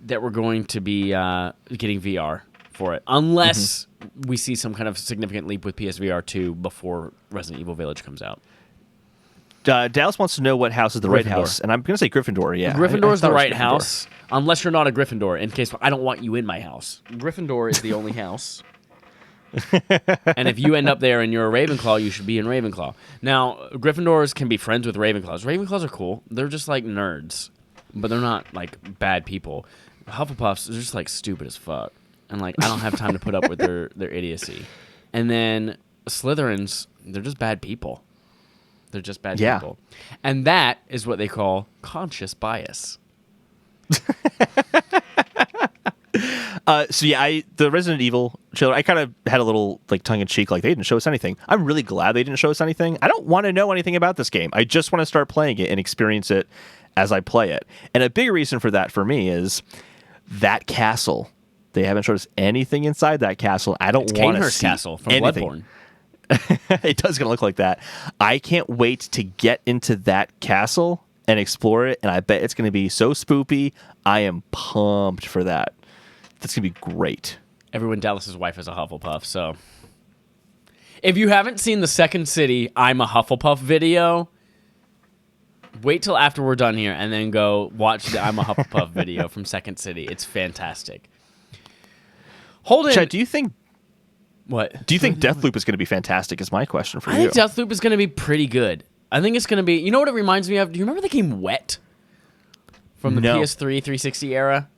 that we're going to be getting VR for it, unless we see some kind of significant leap with PSVR 2 before Resident Evil Village comes out. Dallas wants to know what house is the right Gryffindor. house, and I'm going to say Gryffindor, yeah. Gryffindor is I the thought it was right Gryffindor. house, unless you're not a Gryffindor, in case I don't want you in my house. Gryffindor is the only house. And if you end up there and you're a Ravenclaw, you should be in Ravenclaw. Now, Gryffindors can be friends with Ravenclaws. Ravenclaws are cool. They're just like nerds, but they're not like bad people. Hufflepuffs are just like stupid as fuck. And like I don't have time to put up with their idiocy. And then Slytherins, they're just bad people. They're just bad people. And that is what they call conscious bias. The Resident Evil trailer, I kind of had a little like tongue in cheek, like they didn't show us anything. I'm really glad they didn't show us anything. I don't want to know anything about this game. I just want to start playing it and experience it as I play it. And a big reason for that for me is that castle. They haven't showed us anything inside that castle. I don't want to see Castle from anything. Bloodborne. It does gonna look like that. I can't wait to get into that castle and explore it, and I bet it's gonna be so spoopy. I am pumped for that. That's gonna be great. Everyone Dallas's wife is a Hufflepuff, so if you haven't seen the Second City I'm a Hufflepuff video, wait till after we're done here and then go watch the I'm a Hufflepuff video from Second City. It's fantastic. Holden, Chad, do you think what? Do you think Deathloop is going to be fantastic? Is my question for I you. think Deathloop is going to be pretty good. I think it's going to be. You know what it reminds me of? Do you remember the game Wet from the PS3 360 era?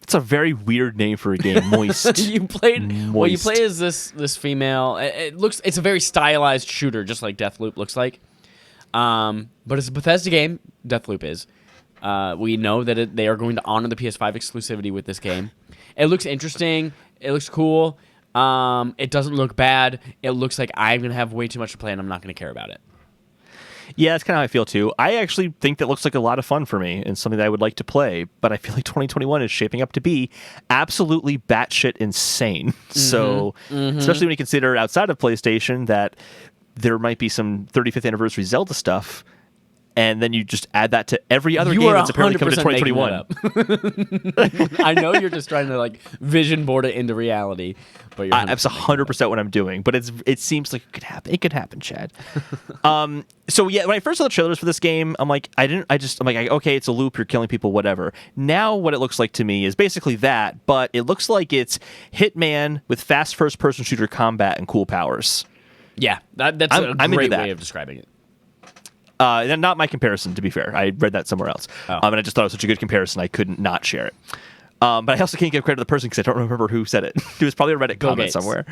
It's a very weird name for a game. Moist. You played. Moist. Well, you play as this female. It looks. It's a very stylized shooter, just like Deathloop looks like. But it's a Bethesda game. Deathloop is. We know that they are going to honor the PS5 exclusivity with this game. It looks interesting. It looks cool. It doesn't look bad. It looks like I'm going to have way too much to play and I'm not going to care about it. Yeah, that's kind of how I feel too. I actually think that looks like a lot of fun for me and something that I would like to play, but I feel like 2021 is shaping up to be absolutely batshit insane. So, especially when you consider outside of PlayStation that there might be some 35th anniversary Zelda stuff, and then you just add that to every other game that's apparently coming to 2021. I know you're just trying to like vision board it into reality, but you're that's 100% what I'm doing. But it seems like it could happen. It could happen, Chad. So yeah, when I first saw the trailers for this game, I'm like, okay, it's a loop. You're killing people, whatever. Now what it looks like to me is basically that, but it looks like it's Hitman with fast first-person shooter combat and cool powers. Yeah, that's a great way of describing it. Not my comparison, to be fair. I read that somewhere else. Oh. And I just thought it was such a good comparison, I couldn't not share it. But I also can't give credit to the person because I don't remember who said it. It was probably a Reddit comment Gates. somewhere.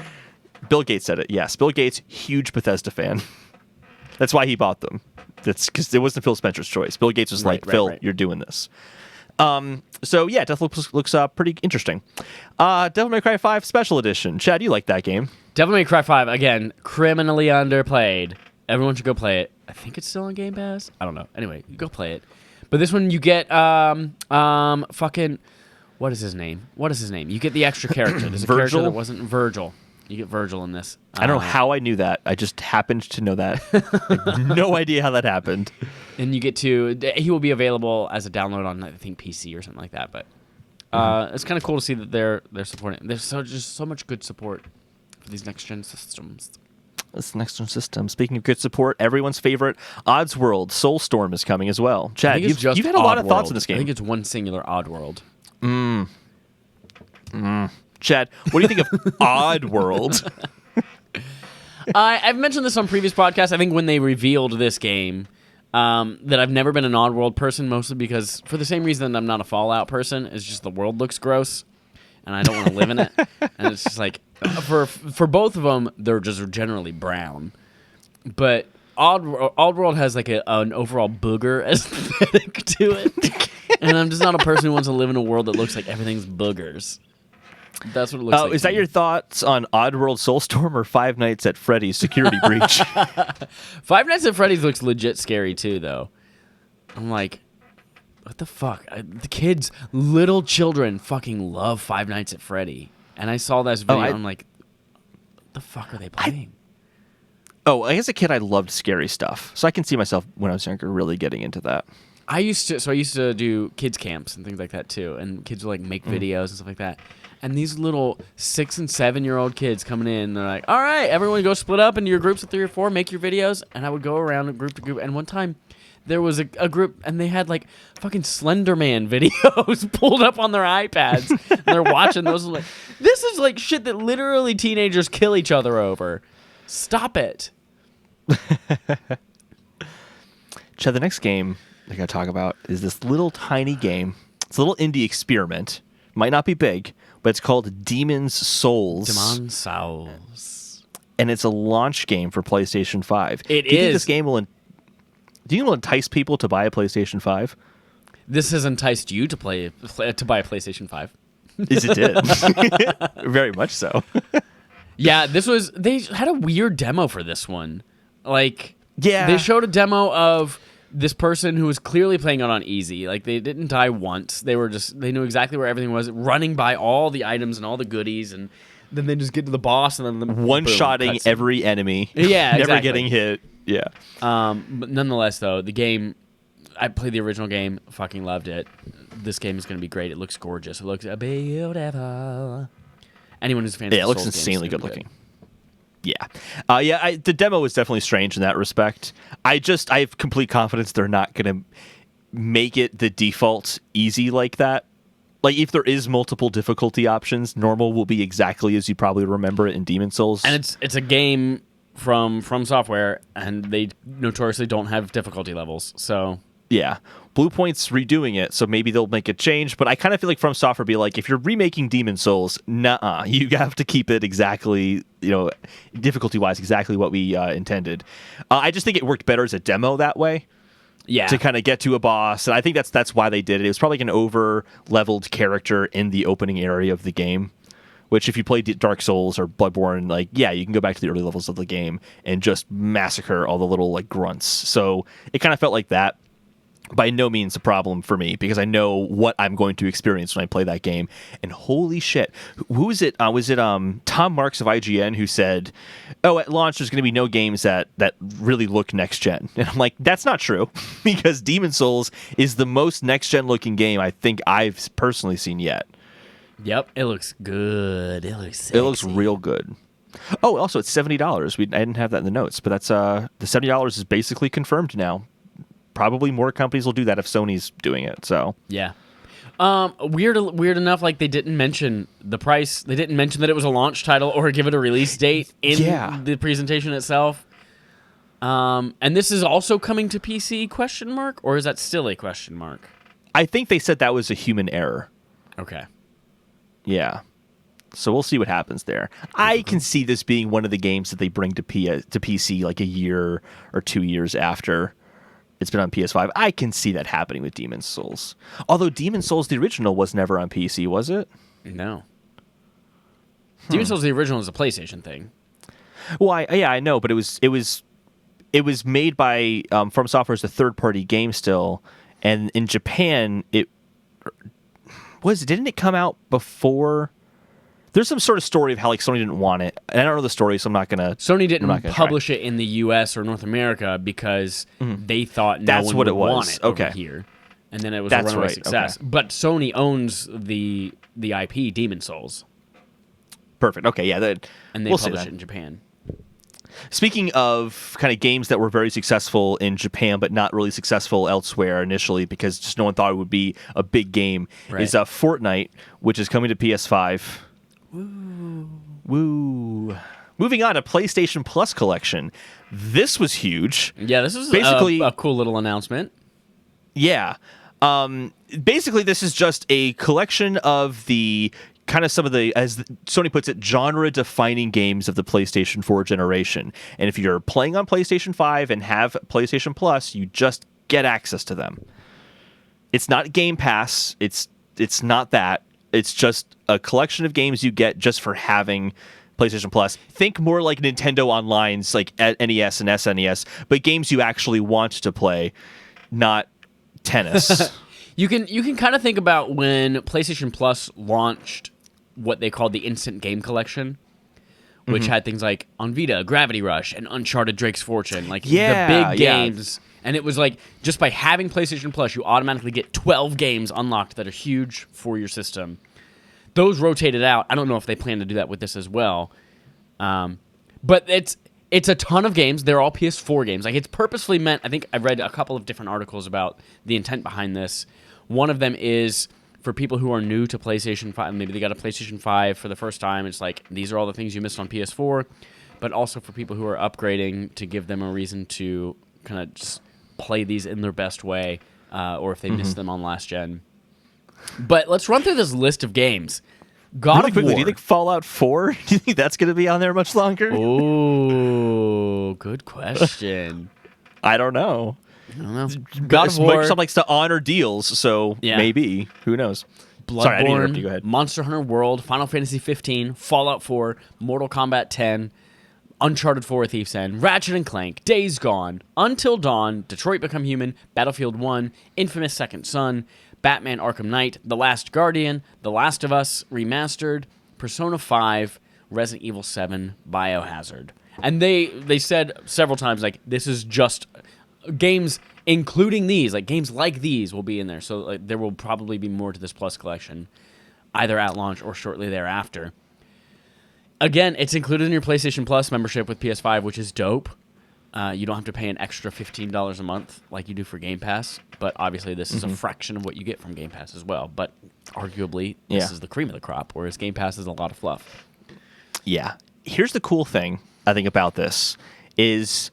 Bill Gates said it. Yes, Bill Gates, huge Bethesda fan. That's why he bought them. That's because it wasn't Phil Spencer's choice. Bill Gates was like, Phil, you're doing this. So yeah, definitely looks pretty interesting. Devil May Cry 5 Special Edition. Chad, you like that game? Devil May Cry 5, again, criminally underplayed. Everyone should go play it. I think it's still on Game Pass. I don't know. Anyway, you go play it. But this one you get fucking what is his name? You get the extra character. There's a character that wasn't Virgil. You get Virgil in this. I don't know how I knew that. I just happened to know that. I have no idea how that happened. And you get to he will be available as a download on I think PC or something like that. But it's kind of cool to see that they're supporting. There's just so much good support for these next gen systems. This next gen system. Speaking of good support, everyone's favorite Oddsworld Soulstorm is coming as well. Chad, you've had a lot of thoughts on this game. I think it's one singular Oddworld. Chad, what do you think of Oddworld? I've mentioned this on previous podcasts. I think when they revealed this game, that I've never been an Oddworld person, mostly because for the same reason that I'm not a Fallout person, it's just the world looks gross, and I don't want to live in it. And it's just like for both of them, they're just generally brown. But Oddworld has like an overall booger aesthetic to it, and I'm just not a person who wants to live in a world that looks like everything's boogers. That's what it looks like. Is that your thoughts on Oddworld Soulstorm or Five Nights at Freddy's Security Breach? Five Nights at Freddy's looks legit scary too, though. I'm like, what the fuck? The kids, little children, fucking love Five Nights at Freddy. And I saw this video, and I'm like, what the fuck are they playing? As a kid, I loved scary stuff. So I can see myself when I was younger really getting into that. I used to do kids camps and things like that too, and kids would like make videos and stuff like that. And these little 6 and 7 year old kids coming in, they're like, "All right, everyone, go split up into your groups of 3 or 4, make your videos." And I would go around group to group. And one time, there was a group, and they had like fucking Slender Man videos pulled up on their iPads, and they're watching those. Like, this is like shit that literally teenagers kill each other over. Stop it. Chad, the next game I gotta talk about is this little tiny game. It's a little indie experiment. Might not be big, but it's called Demon's Souls. Demon's Souls. And it's a launch game for PlayStation 5. Do you think this game will entice people to buy a PlayStation 5? This has enticed you to buy a PlayStation 5. Yes, it did. Very much so. Yeah, they had a weird demo for this one. Like, yeah, they showed a demo of this person who was clearly playing it on easy. Like, they didn't die once. They knew exactly where everything was, running by all the items and all the goodies, and then they just get to the boss and then one-shotting every enemy. Yeah, never exactly. getting hit. Yeah. But nonetheless, though, the game, I played the original game, fucking loved it. This game is going to be great. It looks gorgeous. It looks beautiful. Anyone who's a fan of it looks Souls insanely games, good looking. Yeah. The demo was definitely strange in that respect. I have complete confidence they're not going to make it the default easy like that. Like, if there is multiple difficulty options, normal will be exactly as you probably remember it in Demon's Souls. And it's a game from Software, and they notoriously don't have difficulty levels. So yeah, Bluepoint's redoing it, so maybe they'll make a change. But I kind of feel like From Software be like, if you're remaking Demon's Souls, nuh-uh, you have to keep it exactly, difficulty-wise, exactly what we intended. I just think it worked better as a demo that way. Yeah. To kind of get to a boss, and I think that's why they did it. It was probably like an over-leveled character in the opening area of the game, which if you play Dark Souls or Bloodborne, like, yeah, you can go back to the early levels of the game and just massacre all the little, like, grunts. So it kind of felt like that. By no means a problem for me, because I know what I'm going to experience when I play that game. And holy shit, who is it? Was it Tom Marks of IGN who said, "Oh, at launch there's going to be no games that really look next gen"? And I'm like, that's not true, because Demon's Souls is the most next gen looking game I think I've personally seen yet. Yep, it looks good. It looks sexy. It looks real good. Oh, also it's $70. I didn't have that in the notes, but that's the $70 is basically confirmed now. Probably more companies will do that if Sony's doing it. So yeah, weird enough. Like, they didn't mention the price. They didn't mention that it was a launch title or give it a release date in the presentation itself. And this is also coming to PC ? Or is that still a question mark? I think they said that was a human error. Okay. Yeah. So we'll see what happens there. I can see this being one of the games that they bring to PC like a year or 2 years after it's been on PS5. I can see that happening with Demon's Souls. Although Demon's Souls, the original, was never on PC, was it? No. Demon's Souls, the original, is a PlayStation thing. Well, I know, but it was made by From Software as a third-party game still, and in Japan didn't it come out before? There's some sort of story of how like Sony didn't want it, and I don't know the story, so I'm not gonna. Sony didn't publish it in the U.S. or North America because they thought one would want it over here, and then it was a runaway success. Okay. But Sony owns the IP Demon's Souls. Perfect. Okay, yeah, and they publish it in Japan. Speaking of kind of games that were very successful in Japan but not really successful elsewhere initially because just no one thought it would be a big game, is Fortnite, which is coming to PS5. Woo. Moving on to PlayStation Plus collection. This was huge. Yeah, this is basically a cool little announcement. Yeah. Basically, this is just a collection of the kind of some of the, as Sony puts it, genre-defining games of the PlayStation 4 generation. And if you're playing on PlayStation 5 and have PlayStation Plus, you just get access to them. It's not Game Pass. It's not that. It's just a collection of games you get just for having PlayStation Plus. Think more like Nintendo Online's like at NES and SNES, but games you actually want to play, not tennis. You can kind of think about when PlayStation Plus launched what they called the Instant Game Collection, which had things like On Vita, Gravity Rush, and Uncharted Drake's Fortune, like the big games. And it was like, just by having PlayStation Plus, you automatically get 12 games unlocked that are huge for your system. Those rotated out. I don't know if they plan to do that with this as well. But it's a ton of games. They're all PS4 games. Like, it's purposefully meant, I think I've read a couple of different articles about the intent behind this. One of them is for people who are new to PlayStation 5. Maybe they got a PlayStation 5 for the first time. It's like, these are all the things you missed on PS4. But also for people who are upgrading, to give them a reason to kind of just play these in their best way, or if they missed them on last gen. But let's run through this list of games. God of War. Do you think Fallout 4? Do you think that's going to be on there much longer? Oh, good question. I don't know. God of War. Microsoft likes to honor deals, so maybe. Who knows? Bloodborne, Sorry, I didn't interrupt you. Go ahead. Monster Hunter World, Final Fantasy 15, Fallout 4, Mortal Kombat 10, Uncharted 4: Thief's End, Ratchet & Clank, Days Gone, Until Dawn, Detroit Become Human, Battlefield 1, Infamous Second Son, Batman Arkham Knight, The Last Guardian, The Last of Us Remastered, Persona 5, Resident Evil 7, Biohazard. And they said several times, like, this is just games including these, like games like these will be in there. So like, there will probably be more to this Plus collection, either at launch or shortly thereafter. Again, it's included in your PlayStation Plus membership with PS5, which is dope. You don't have to pay an extra $15 a month like you do for Game Pass, but obviously this is a fraction of what you get from Game Pass as well. But arguably, this is the cream of the crop, whereas Game Pass is a lot of fluff. Yeah. Here's the cool thing, I think, about this is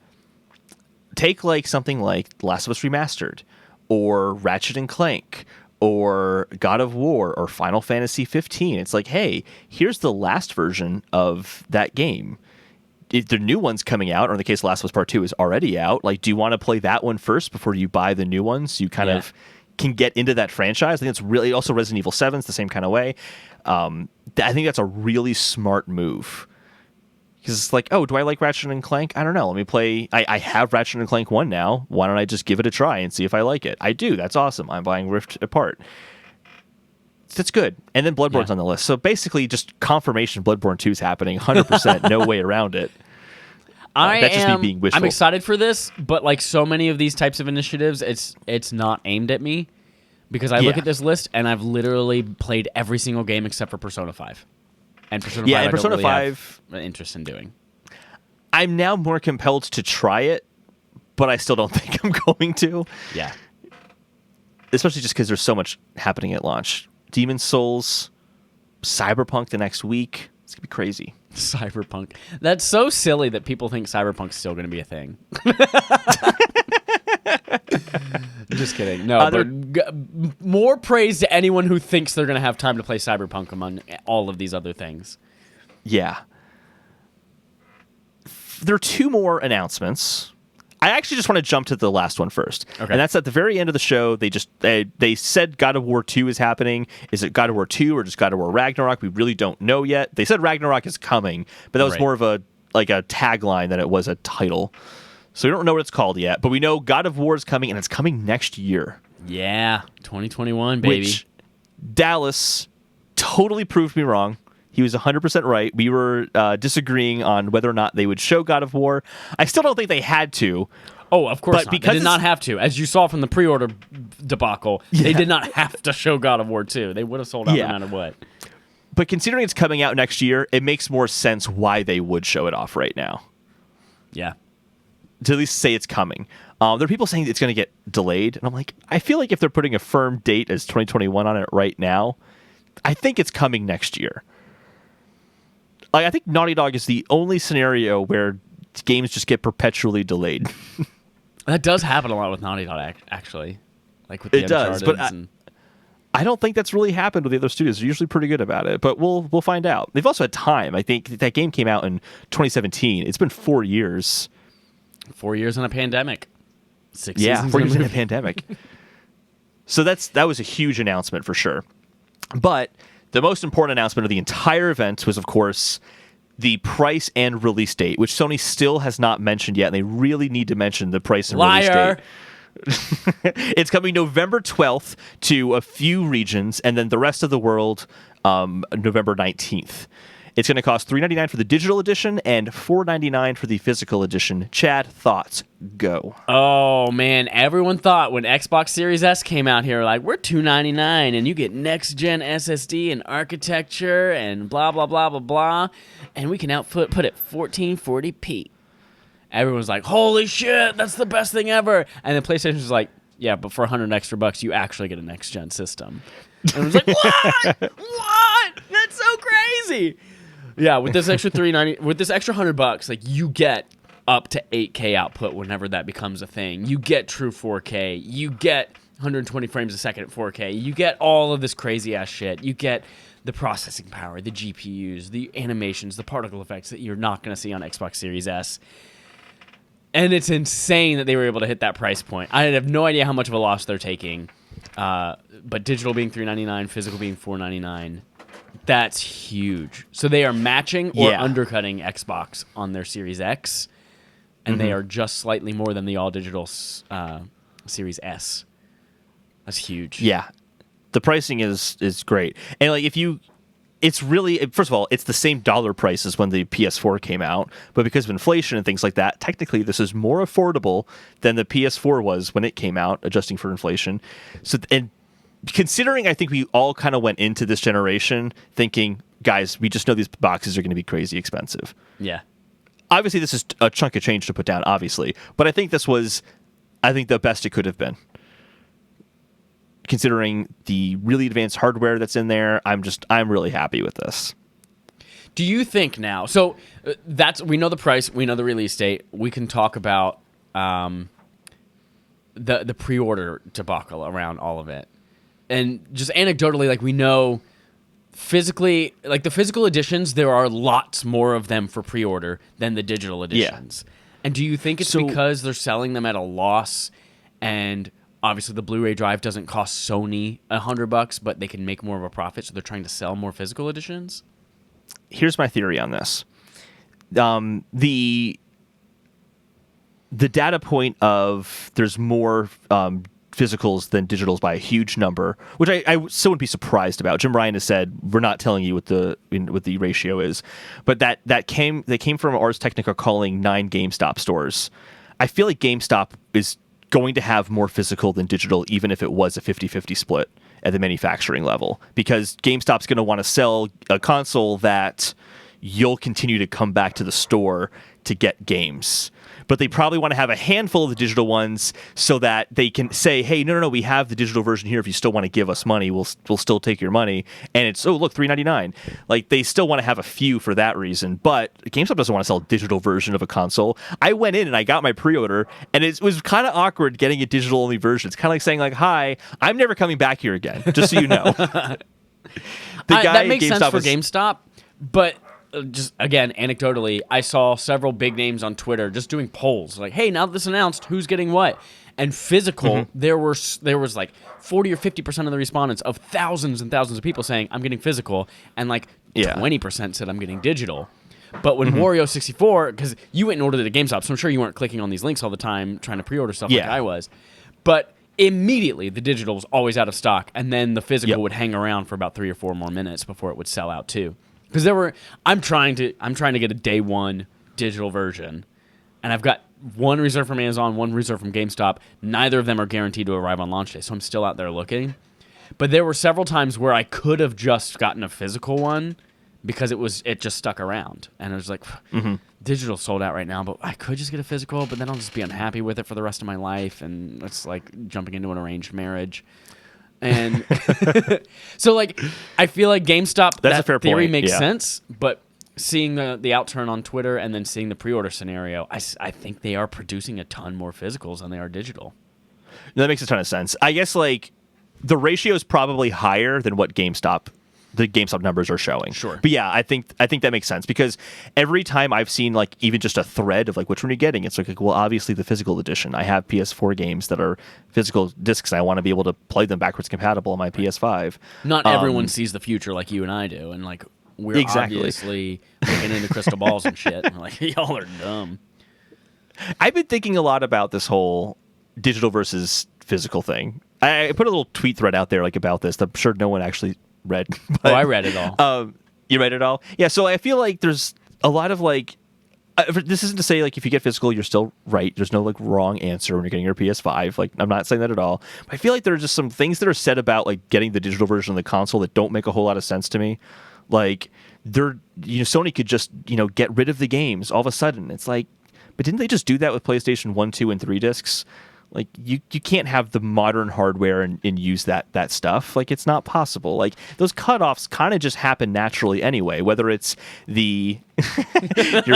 take like something like Last of Us Remastered or Ratchet and Clank or God of War or Final Fantasy 15. It's like, hey, here's the last version of that game. If the new one's coming out, or in the case of Last of Us Part 2 is already out, like, do you want to play that one first before you buy the new one so you kind of can get into that franchise? I think it's really, also Resident Evil 7 is the same kind of way. I think that's a really smart move. Because it's like, oh, do I like Ratchet and Clank? I don't know. Let me play. I have Ratchet and Clank 1 now. Why don't I just give it a try and see if I like it? I do. That's awesome. I'm buying Rift Apart. That's good. And then Bloodborne's on the list. So basically just confirmation Bloodborne 2 is happening. 100%. No way around it. That's just me being wishful. I'm excited for this, but like so many of these types of initiatives, it's not aimed at me. Because I look at this list and I've literally played every single game except for Persona 5. And Persona 5 and Persona 5 have an interest in doing. I'm now more compelled to try it, but I still don't think I'm going to. Yeah. Especially just because there's so much happening at launch. Demon's Souls, Cyberpunk the next week. It's going to be crazy. Cyberpunk. That's so silly that people think Cyberpunk's still going to be a thing. Just kidding. No, more praise to anyone who thinks they're going to have time to play Cyberpunk among all of these other things. Yeah. There are two more announcements. I actually just want to jump to the last one first. Okay. And that's at the very end of the show. They said God of War 2 is happening. Is it God of War 2 or just God of War Ragnarok? We really don't know yet. They said Ragnarok is coming, but that was more of a tagline than it was a title. So we don't know what it's called yet, but we know God of War is coming, and it's coming next year. Yeah, 2021, baby. Which Dallas totally proved me wrong. He was 100% right. We were disagreeing on whether or not they would show God of War. I still don't think they had to. Oh, of course but not. Because they did not have to. As you saw from the pre-order debacle, they did not have to show God of War 2. They would have sold out no matter what. But considering it's coming out next year, it makes more sense why they would show it off right now. Yeah. To at least say it's coming. There are people saying it's going to get delayed. And I'm like, I feel like if they're putting a firm date as 2021 on it right now, I think it's coming next year. I think Naughty Dog is the only scenario where games just get perpetually delayed. That does happen a lot with Naughty Dog, actually. Like with the does, but I don't think that's really happened with the other studios. They're usually pretty good about it, but we'll find out. They've also had time. I think that game came out in 2017. It's been 4 years. 4 years in a pandemic. 6 Yeah, seasons 4 years in a movie. pandemic. So that was a huge announcement for sure. But the most important announcement of the entire event was, of course, the price and release date, which Sony still has not mentioned yet, and they really need to mention the price and release date. It's coming November 12th to a few regions, and then the rest of the world November 19th. It's going to cost $3.99 for the digital edition and $4.99 for the physical edition. Chad, thoughts? Go. Oh, man. Everyone thought when Xbox Series S came out here, like, we're $2.99 and you get next-gen SSD and architecture and blah, blah, blah, blah, blah, and we can output it 1440p. Everyone's like, holy shit, that's the best thing ever. And then PlayStation was like, yeah, but for $100 extra bucks, you actually get a next-gen system. And I was like, what? What? That's so crazy. Yeah, with this extra $3.90, with this extra $100, like you get up to 8K output whenever that becomes a thing. You get true 4K. You get 120 frames a second at 4K. You get all of this crazy ass shit. You get the processing power, the GPUs, the animations, the particle effects that you're not going to see on Xbox Series S. And it's insane that they were able to hit that price point. I have no idea how much of a loss they're taking. But digital being $3.99, physical being $4.99. That's huge. So they are matching or undercutting Xbox on their Series X, and they are just slightly more than the all-digital Series S. That's huge. Yeah. The pricing is great. And like it's really, first of all, it's the same dollar price as when the PS4 came out, but because of inflation and things like that, technically this is more affordable than the PS4 was when it came out, adjusting for inflation. So, and considering I think we all kind of went into this generation thinking, guys, we just know these boxes are going to be crazy expensive. Yeah. Obviously, this is a chunk of change to put down, obviously, but I think this was, the best it could have been. Considering the really advanced hardware that's in there, I'm really happy with this. Do you think now? So we know the price, we know the release date. We can talk about the pre-order debacle around all of it, and just anecdotally, like we know physically, like the physical editions, there are lots more of them for pre-order than the digital editions. Yeah. And do you think it's because they're selling them at a loss and obviously the Blu-ray drive doesn't cost Sony $100, but they can make more of a profit, so they're trying to sell more physical editions? Here's my theory on this. The data point of there's more physicals than digitals by a huge number, which I still wouldn't be surprised about. Jim Ryan has said we're not telling you what the ratio is, but they came from Ars Technica calling 9 GameStop stores. I feel like GameStop is going to have more physical than digital, even if it was a 50-50 split at the manufacturing level, because GameStop's going to want to sell a console that you'll continue to come back to the store to get games. But they probably want to have a handful of the digital ones so that they can say, hey, no, we have the digital version here. If you still want to give us money, we'll still take your money. And it's, oh, look, $3.99. Like, they still want to have a few for that reason. But GameStop doesn't want to sell a digital version of a console. I went in and I got my pre-order, and it was kind of awkward getting a digital-only version. It's kind of like saying, like, hi, I'm never coming back here again, just so you know. That makes sense for GameStop, but... just again, anecdotally, I saw several big names on Twitter just doing polls like, "Hey, now that this announced, who's getting what?" And physical, there was like 40 or 50% of the respondents of thousands and thousands of people saying, "I'm getting physical," and like 20% said, "I'm getting digital." But when Wario64, because you went and ordered it at GameStop, so I'm sure you weren't clicking on these links all the time trying to pre-order stuff like I was, but immediately the digital was always out of stock, and then the physical would hang around for about 3 or 4 more minutes before it would sell out too. Because I'm trying to get a day one digital version, and I've got one reserved from Amazon, one reserved from GameStop. Neither of them are guaranteed to arrive on launch day, so I'm still out there looking. But there were several times where I could have just gotten a physical one because it just stuck around, and it was like digital sold out right now, but I could just get a physical, but then I'll just be unhappy with it for the rest of my life, and it's like jumping into an arranged marriage. And so, like, I feel like GameStop, that's that a fair theory point. makes sense, but seeing the outturn on Twitter and then seeing the pre-order scenario, I think they are producing a ton more physicals than they are digital. That makes a ton of sense. I guess, like, the ratio is probably higher than what the GameStop numbers are showing. Sure. But yeah, I think that makes sense, because every time I've seen, like, even just a thread of, like, which one are you getting? It's like, well, obviously the physical edition. I have PS4 games that are physical discs, and I want to be able to play them backwards compatible on my PS5. Not everyone sees the future like you and I do, and, like, we're obviously looking into crystal balls and shit. And we're like, y'all are dumb. I've been thinking a lot about this whole digital versus physical thing. I put a little tweet thread out there, like, about this. I'm sure no one actually read. But, I read it all. You read it all? Yeah, so I feel like there's a lot of, like, this isn't to say, like, if you get physical, you're still right. There's no, like, wrong answer when you're getting your PS5. Like, I'm not saying that at all. But I feel like there are just some things that are said about, like, getting the digital version of the console that don't make a whole lot of sense to me. Like, Sony could just, get rid of the games all of a sudden. It's like, but didn't they just do that with PlayStation 1, 2, and 3 discs? Like, you can't have the modern hardware and use that stuff. Like, it's not possible. Like, those cutoffs kind of just happen naturally anyway, whether it's your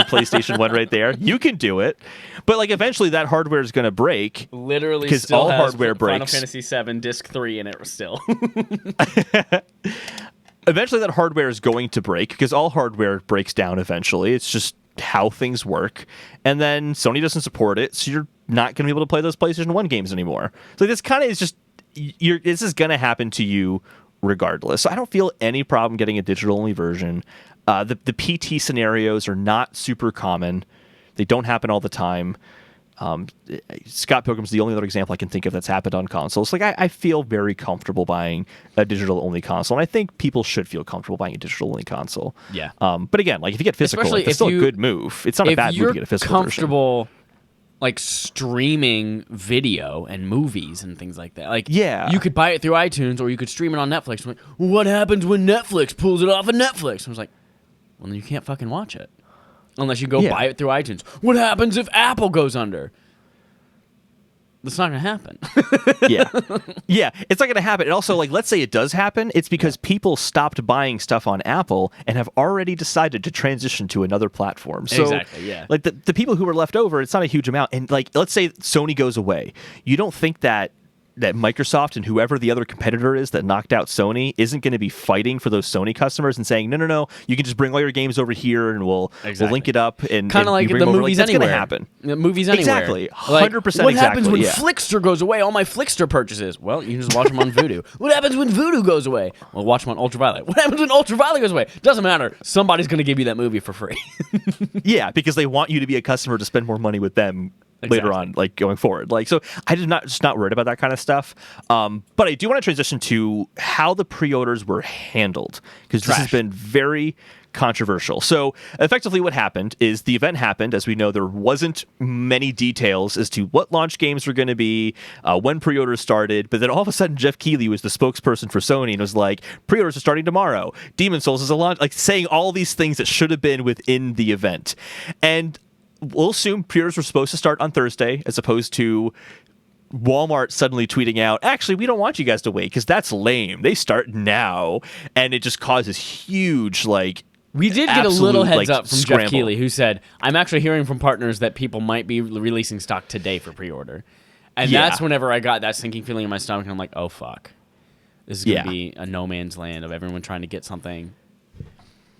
PlayStation 1 right there. You can do it. But, like, eventually that hardware is going to break. Literally, because still all has hardware breaks. Final Fantasy VII Disc 3 in it still. Eventually that hardware is going to break, because all hardware breaks down eventually. It's just how things work. And then Sony doesn't support it, so you're not going to be able to play those PlayStation 1 games anymore. So this kind of is just, this is going to happen to you regardless. So I don't feel any problem getting a digital-only version. The PT scenarios are not super common. They don't happen all the time. Scott Pilgrim's the only other example I can think of that's happened on consoles. Like, I feel very comfortable buying a digital-only console, and I think people should feel comfortable buying a digital-only console. Yeah. But again, like, if you get physical, like, it's still a good move. It's not a bad move to get a physical version. If you're comfortable, like, streaming video and movies and things like that, like, you could buy it through iTunes, or you could stream it on Netflix. I'm like, well, what happens when Netflix pulls it off of Netflix? I was like, well, then you can't fucking watch it unless you go buy it through iTunes. What happens if Apple goes under? That's not going to happen. Yeah, it's not going to happen. And also, like, let's say it does happen, it's because people stopped buying stuff on Apple and have already decided to transition to another platform. So, exactly, yeah. Like, the people who were left over, it's not a huge amount. And, like, let's say Sony goes away. You don't think that Microsoft and whoever the other competitor is that knocked out Sony isn't going to be fighting for those Sony customers and saying, no, you can just bring all your games over here and we'll link it up. And kind of like the movies anywhere. That's going to happen. The movies anywhere. Exactly. 100% What happens when Flixster goes away? All my Flixster purchases. Well, you can just watch them on Vudu. What happens when Vudu goes away? Well, watch them on Ultraviolet. What happens when Ultraviolet goes away? Doesn't matter. Somebody's going to give you that movie for free. Yeah, because they want you to be a customer to spend more money with them later on, like, going forward. Like, so I'm just not worried about that kind of stuff. But I do want to transition to how the pre-orders were handled, because this has been very controversial. So effectively what happened is the event happened. As we know, there wasn't many details as to what launch games were going to be, when pre-orders started, but then all of a sudden Jeff Keighley was the spokesperson for Sony and was like, pre-orders are starting tomorrow. Demon's Souls is a launch, like, saying all these things that should have been within the event. And we'll assume pre-orders were supposed to start on Thursday, as opposed to Walmart suddenly tweeting out, actually, we don't want you guys to wait because that's lame. They start now. And it just causes huge, like, we did get a little heads up from scramble. Jeff Keighley, who said, I'm actually hearing from partners that people might be releasing stock today for pre-order. And that's whenever I got that sinking feeling in my stomach, and I'm like, oh, fuck. This is going to be a no man's land of everyone trying to get something.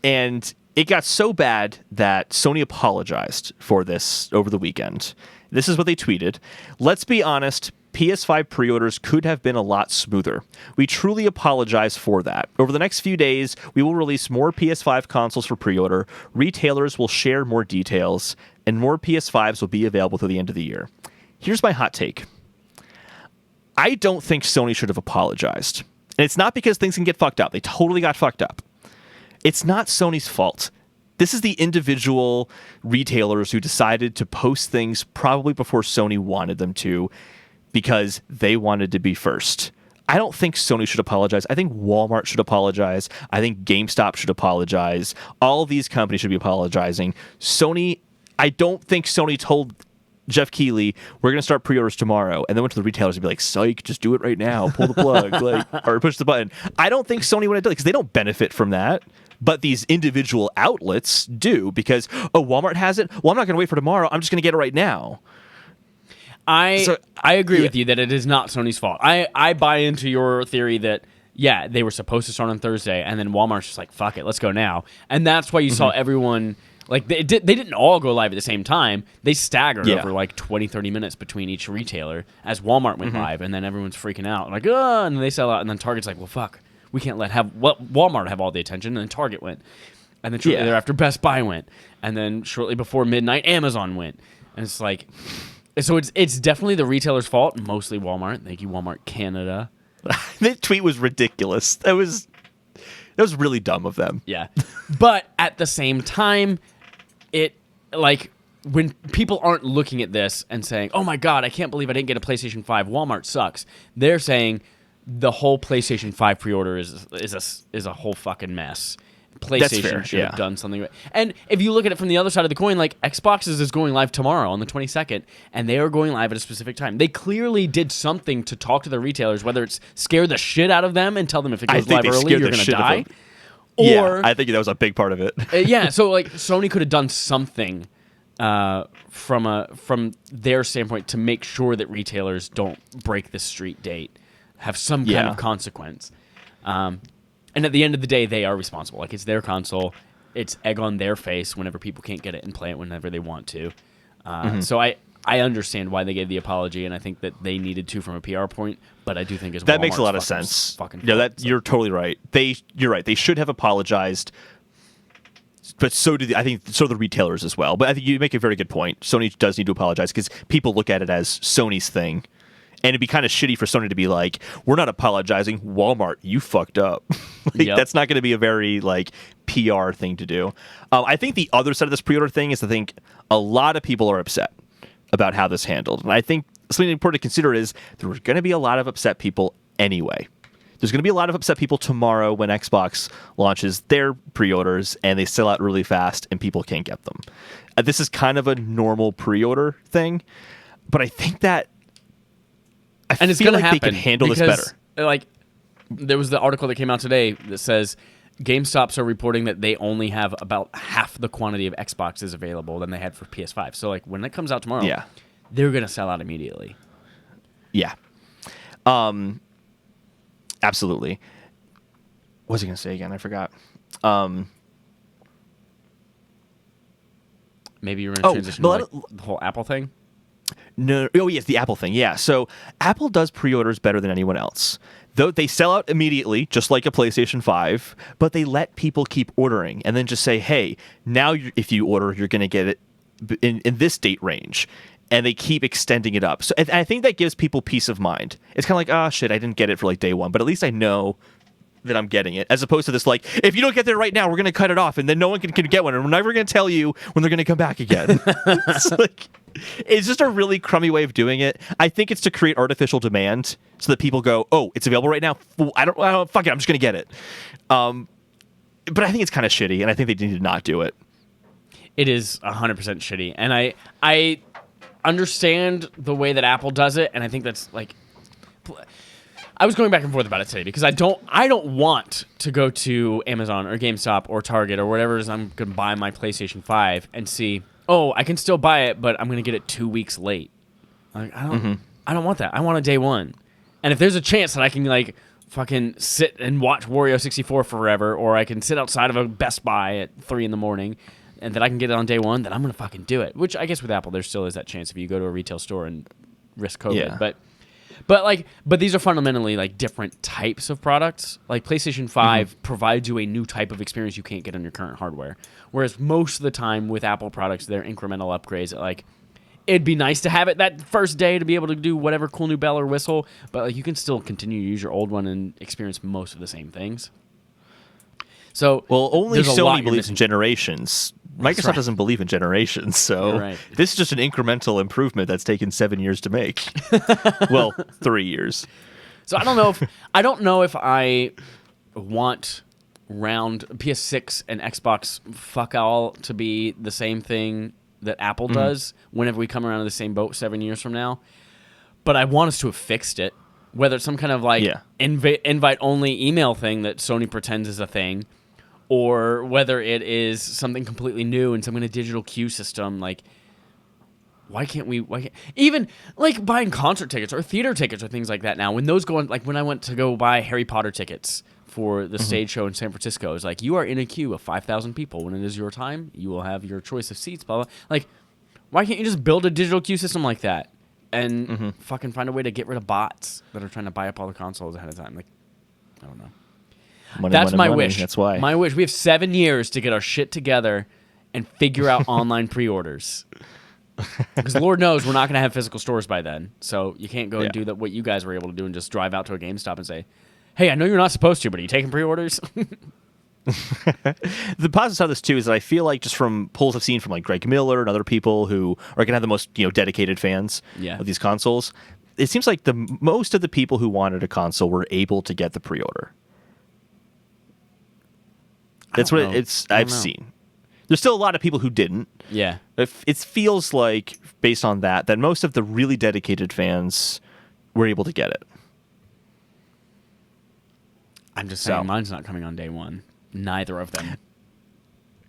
And it got so bad that Sony apologized for this over the weekend. This is what they tweeted. Let's be honest, PS5 pre-orders could have been a lot smoother. We truly apologize for that. Over the next few days, we will release more PS5 consoles for pre-order, retailers will share more details, and more PS5s will be available through the end of the year. Here's my hot take. I don't think Sony should have apologized. And it's not because things can get fucked up. They totally got fucked up. It's not Sony's fault. This is the individual retailers who decided to post things probably before Sony wanted them to because they wanted to be first. I don't think Sony should apologize. I think Walmart should apologize. I think GameStop should apologize. All of these companies should be apologizing. Sony, I don't think Sony told Jeff Keighley, we're going to start pre-orders tomorrow, and then went to the retailers and be like, psych, just do it right now. Pull the plug, or push the button. I don't think Sony would have done it because they don't benefit from that. But these individual outlets do because, Walmart has it? Well, I'm not going to wait for tomorrow. I'm just going to get it right now. I agree with you that it is not Sony's fault. I buy into your theory that, they were supposed to start on Thursday, and then Walmart's just like, fuck it, let's go now. And that's why you saw everyone, like, they didn't all go live at the same time. They staggered over, like, 20, 30 minutes between each retailer as Walmart went live, and then everyone's freaking out. Like, and then they sell out, and then Target's like, well, fuck. We can't let Walmart have all the attention, and then Target went. And then shortly thereafter, Best Buy went. And then shortly before midnight, Amazon went. And it's like... So it's definitely the retailer's fault, mostly Walmart. Thank you, Walmart Canada. That tweet was ridiculous. That was really dumb of them. Yeah. But at the same time, when people aren't looking at this and saying, oh my God, I can't believe I didn't get a PlayStation 5, Walmart sucks. They're saying the whole PlayStation 5 pre-order is a whole fucking mess. PlayStation should have done something. And if you look at it from the other side of the coin, like Xbox's is going live tomorrow on the 22nd, and they are going live at a specific time. They clearly did something to talk to the retailers, whether it's scare the shit out of them and tell them if it goes live early, you're going to die. Or I think that was a big part of it. So like Sony could have done something from their standpoint to make sure that retailers don't break the street date, have some kind of consequence. And at the end of the day, they are responsible. Like, it's their console. It's egg on their face whenever people can't get it and play it whenever they want to. So I understand why they gave the apology, and I think that they needed to from a PR point, but I do think that makes a lot of sense. You're totally right. You're right. They should have apologized, but so do the retailers as well. But I think you make a very good point. Sony does need to apologize because people look at it as Sony's thing. And it'd be kind of shitty for Sony to be like, we're not apologizing. Walmart, you fucked up. That's not going to be a very PR thing to do. I think the other side of this pre-order thing is I think a lot of people are upset about how this handled. And I think something important to consider is there were going to be a lot of upset people anyway. There's going to be a lot of upset people tomorrow when Xbox launches their pre-orders and they sell out really fast and people can't get them. This is kind of a normal pre-order thing, but I think that it's going to happen. They can handle this better. Like, there was the article that came out today that says GameStops are reporting that they only have about half the quantity of Xboxes available than they had for PS5. So, like, when it comes out tomorrow, they're going to sell out immediately. Yeah. Absolutely. What was I going to say again? I forgot. Maybe you're going to transition to the whole Apple thing? No. Oh, yes, the Apple thing. Yeah. So Apple does pre-orders better than anyone else. Though they sell out immediately, just like a PlayStation 5, but they let people keep ordering and then just say, hey, now if you order, you're going to get it in this date range. And they keep extending it up. So I think that gives people peace of mind. It's kind of like, oh, shit, I didn't get it for day one, but at least I know that I'm getting it, as opposed to this, if you don't get there right now, we're going to cut it off, and then no one can get one, and we're never going to tell you when they're going to come back again. It's just a really crummy way of doing it. I think it's to create artificial demand so that people go, oh, it's available right now? I don't fuck it, I'm just going to get it. But I think it's kind of shitty, and I think they need to not do it. It is 100% shitty, and I understand the way that Apple does it, and I think that's like. I was going back and forth about it today because I don't want to go to Amazon or GameStop or Target or whatever it is I'm going to buy my PlayStation 5 and see, oh, I can still buy it, but I'm going to get it 2 weeks late. Like, I don't want that. I want a day one. And if there's a chance that I can like fucking sit and watch Wario 64 forever, or I can sit outside of a Best Buy at 3 in the morning and that I can get it on day one, then I'm going to fucking do it. Which I guess with Apple, there still is that chance if you go to a retail store and risk COVID. Yeah. But these are fundamentally like different types of products. Like PlayStation 5 provides you a new type of experience you can't get on your current hardware. Whereas most of the time with Apple products, they're incremental upgrades. That, like, it'd be nice to have it that first day to be able to do whatever cool new bell or whistle, but like you can still continue to use your old one and experience most of the same things. So well, only there's a lot Sony you're believes missing. in generations. Microsoft right. doesn't believe in generations, so You're right. this is just an incremental improvement that's taken 7 years to make. Well, 3 years. So I don't know if I want round PS6 and Xbox fuck all to be the same thing that Apple does whenever we come around to the same boat 7 years from now. But I want us to have fixed it. Whether it's some kind of like invite only email thing that Sony pretends is a thing, or whether it is something completely new and some kind of digital queue system. Like, why can't even like buying concert tickets or theater tickets or things like that now? When those go on, like when I went to go buy Harry Potter tickets for the stage show in San Francisco, it's like, you are in a queue of 5,000 people. When it is your time, you will have your choice of seats, blah, blah. Like, why can't you just build a digital queue system like that and fucking find a way to get rid of bots that are trying to buy up all the consoles ahead of time? Like, I don't know. That's my wish. That's why. My wish. We have 7 years to get our shit together and figure out online pre-orders. Because Lord knows we're not going to have physical stores by then. So you can't go and do what you guys were able to do and just drive out to a GameStop and say, hey, I know you're not supposed to, but are you taking pre-orders? The positive side of this too is that I feel like just from polls I've seen from like Greg Miller and other people who are going to have the most dedicated fans of these consoles, it seems like the most of the people who wanted a console were able to get the pre-order. That's what I've seen. There's still a lot of people who didn't. Yeah. It feels like, based on that most of the really dedicated fans were able to get it. I'm just saying, mine's not coming on day one. Neither of them.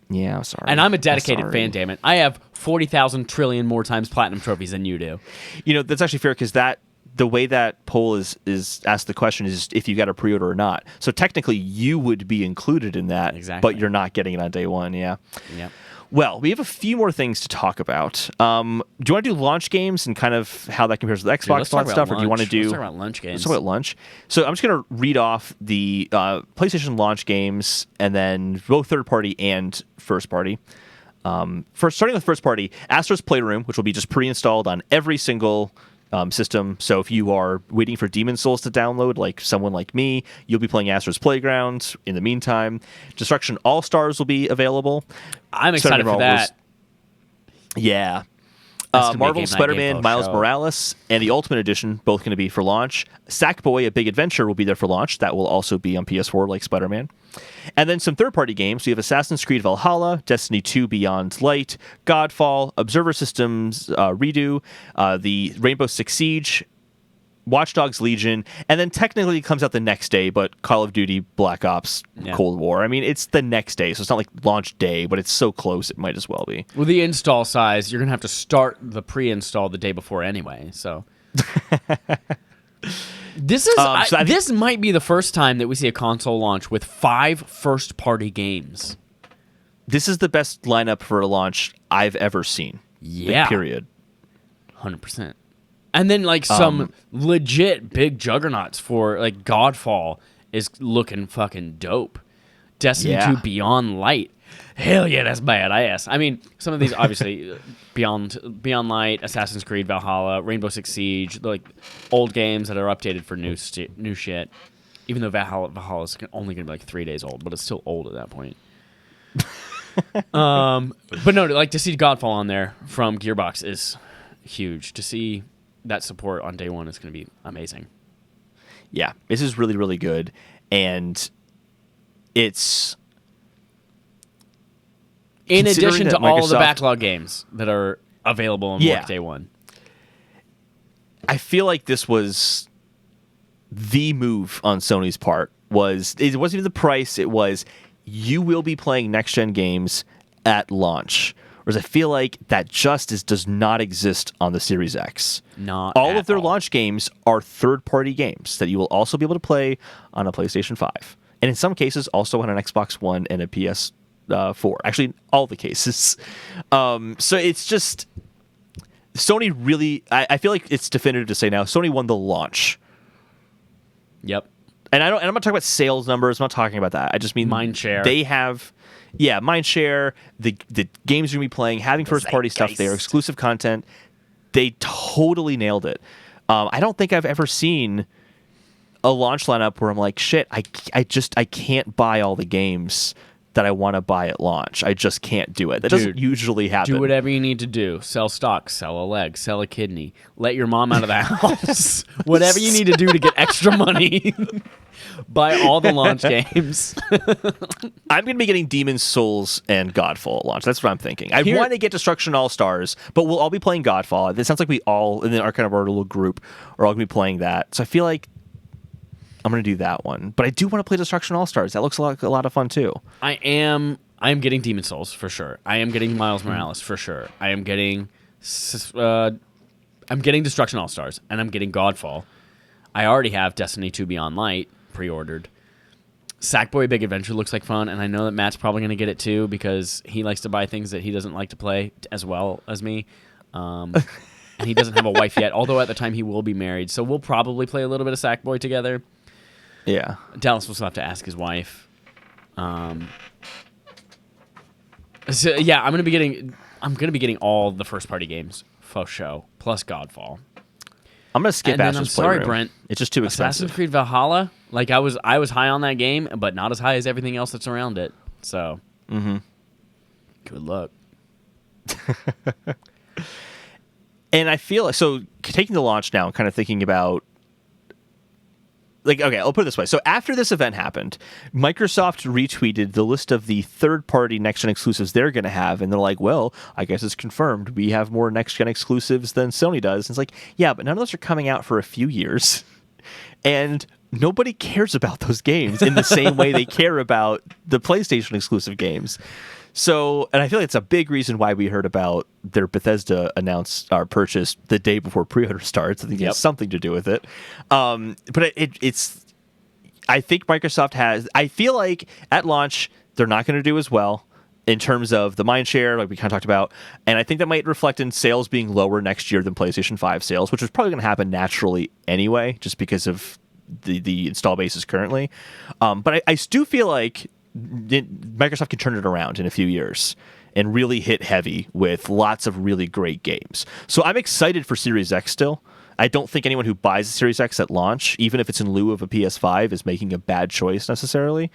Yeah, I'm sorry. And I'm a dedicated fan, damn it. I have 40,000 trillion more times platinum trophies than you do. That's actually fair because the way that poll is asked the question is if you got a pre-order or not. So technically, you would be included in that, but you're not getting it on day one. Yeah. Yep. Well, we have a few more things to talk about. Do you want to do launch games and kind of how that compares with Xbox and stuff, or do you want to do? Let's talk about launch games. Let's talk about launch. So I'm just going to read off the PlayStation launch games, and then both third party and first party. First, starting with first party, Astro's Playroom, which will be just pre-installed on every single system. So if you are waiting for Demon Souls to download, like someone like me, you'll be playing Astro's Playground. In the meantime, Destruction All Stars will be available. I'm excited for that. Yeah. Marvel Spider-Man Miles Morales and the Ultimate Edition, both going to be for launch. Sackboy: A Big Adventure will be there for launch. That will also be on PS4 like Spider-Man. And then some third-party games. We have Assassin's Creed Valhalla, Destiny 2 Beyond Light, Godfall, Observer Systems Redo, the Rainbow Six Siege, Watch Dogs Legion, and then technically it comes out the next day, but Call of Duty Black Ops Cold War. I mean, it's the next day, so it's not like launch day, but it's so close it might as well be. With the install size, you're going to have to start the pre-install the day before anyway, so... This is this might be the first time that we see a console launch with 5 first-party games. This is the best lineup for a launch I've ever seen. Yeah. Like, period. 100%. And then like some legit big juggernauts for like Godfall is looking fucking dope. Destiny 2 Beyond Light. Hell yeah, that's badass. I mean, some of these obviously Beyond Light, Assassin's Creed Valhalla, Rainbow Six Siege, like old games that are updated for new shit. Even though Valhalla is only going to be like 3 days old, but it's still old at that point. But no, like to see Godfall on there from Gearbox is huge. To see that support on day one is going to be amazing. Yeah, this is really, really good. And it's In considering addition to that all of the Microsoft- backlog games that are available on Yeah. Workday 1. I feel like this was the move on Sony's part. It wasn't even the price, it was you will be playing next-gen games at launch. Whereas I feel like that does not exist on the Series X. Not all at of their all. launch games are third-party games that you will also be able to play on a PlayStation 5. And in some cases, also on an Xbox One and a PS4. Actually, in all the cases. So it's just... Sony really... I feel like it's definitive to say now, Sony won the launch. Yep. And I'm not talking about sales numbers. I'm not talking about that. I just mean Mindshare. They have, mindshare. The games you're gonna be playing, having first party stuff there, zeitgeist. exclusive content. They totally nailed it. I don't think I've ever seen a launch lineup where I'm like, shit, I can't buy all the games that I want to buy at launch. I just can't do it. That doesn't usually happen. Do whatever you need to do. Sell stock, sell a leg, sell a kidney. Let your mom out of the house. Whatever you need to do to get extra money. Buy all the launch games. I'm going to be getting Demon's Souls and Godfall at launch. That's what I'm thinking. I Here- want to get Destruction All-Stars, but we'll all be playing Godfall. It sounds like we all, in our kind of our little group, are all going to be playing that. So I feel like I'm going to do that one. But I do want to play Destruction All-Stars. That looks like a lot of fun, too. I am getting Demon Souls for sure. I am getting Miles Morales for sure. I am getting Destruction All Stars and I'm getting Godfall. I already have Destiny 2 Beyond Light pre-ordered. Sackboy Big Adventure looks like fun, and I know that Matt's probably going to get it too because he likes to buy things that he doesn't like to play as well as me. And he doesn't have a wife yet, although at the time he will be married. So we'll probably play a little bit of Sackboy together. Yeah. Dallas will still have to ask his wife. So yeah, I'm gonna be getting all the first party games for show plus Godfall. I'm going to skip And then Ashes I'm sorry, Playroom. Brent. It's just too Assassin's expensive. Creed Valhalla, like I was high on that game, but not as high as everything else that's around it. So, good luck. And I feel like, so taking the launch now, kind of thinking about, like, okay, I'll put it this way. So after this event happened, Microsoft retweeted the list of the third-party next-gen exclusives they're going to have, and they're like, well, I guess it's confirmed. We have more next-gen exclusives than Sony does. And it's like, yeah, but none of those are coming out for a few years. And nobody cares about those games in the same way they care about the PlayStation exclusive games. So, and I feel like it's a big reason why we heard about their Bethesda announced our purchase the day before pre-order starts. I think it has something to do with it. But it's, I think Microsoft has, I feel like at launch, they're not going to do as well in terms of the mind share, like we kind of talked about. And I think that might reflect in sales being lower next year than PlayStation 5 sales, which is probably going to happen naturally anyway, just because of the install bases currently. But I do feel like Microsoft can turn it around in a few years and really hit heavy with lots of really great games. So I'm excited for Series X still. I don't think anyone who buys the Series X at launch, even if it's in lieu of a PS5, is making a bad choice necessarily.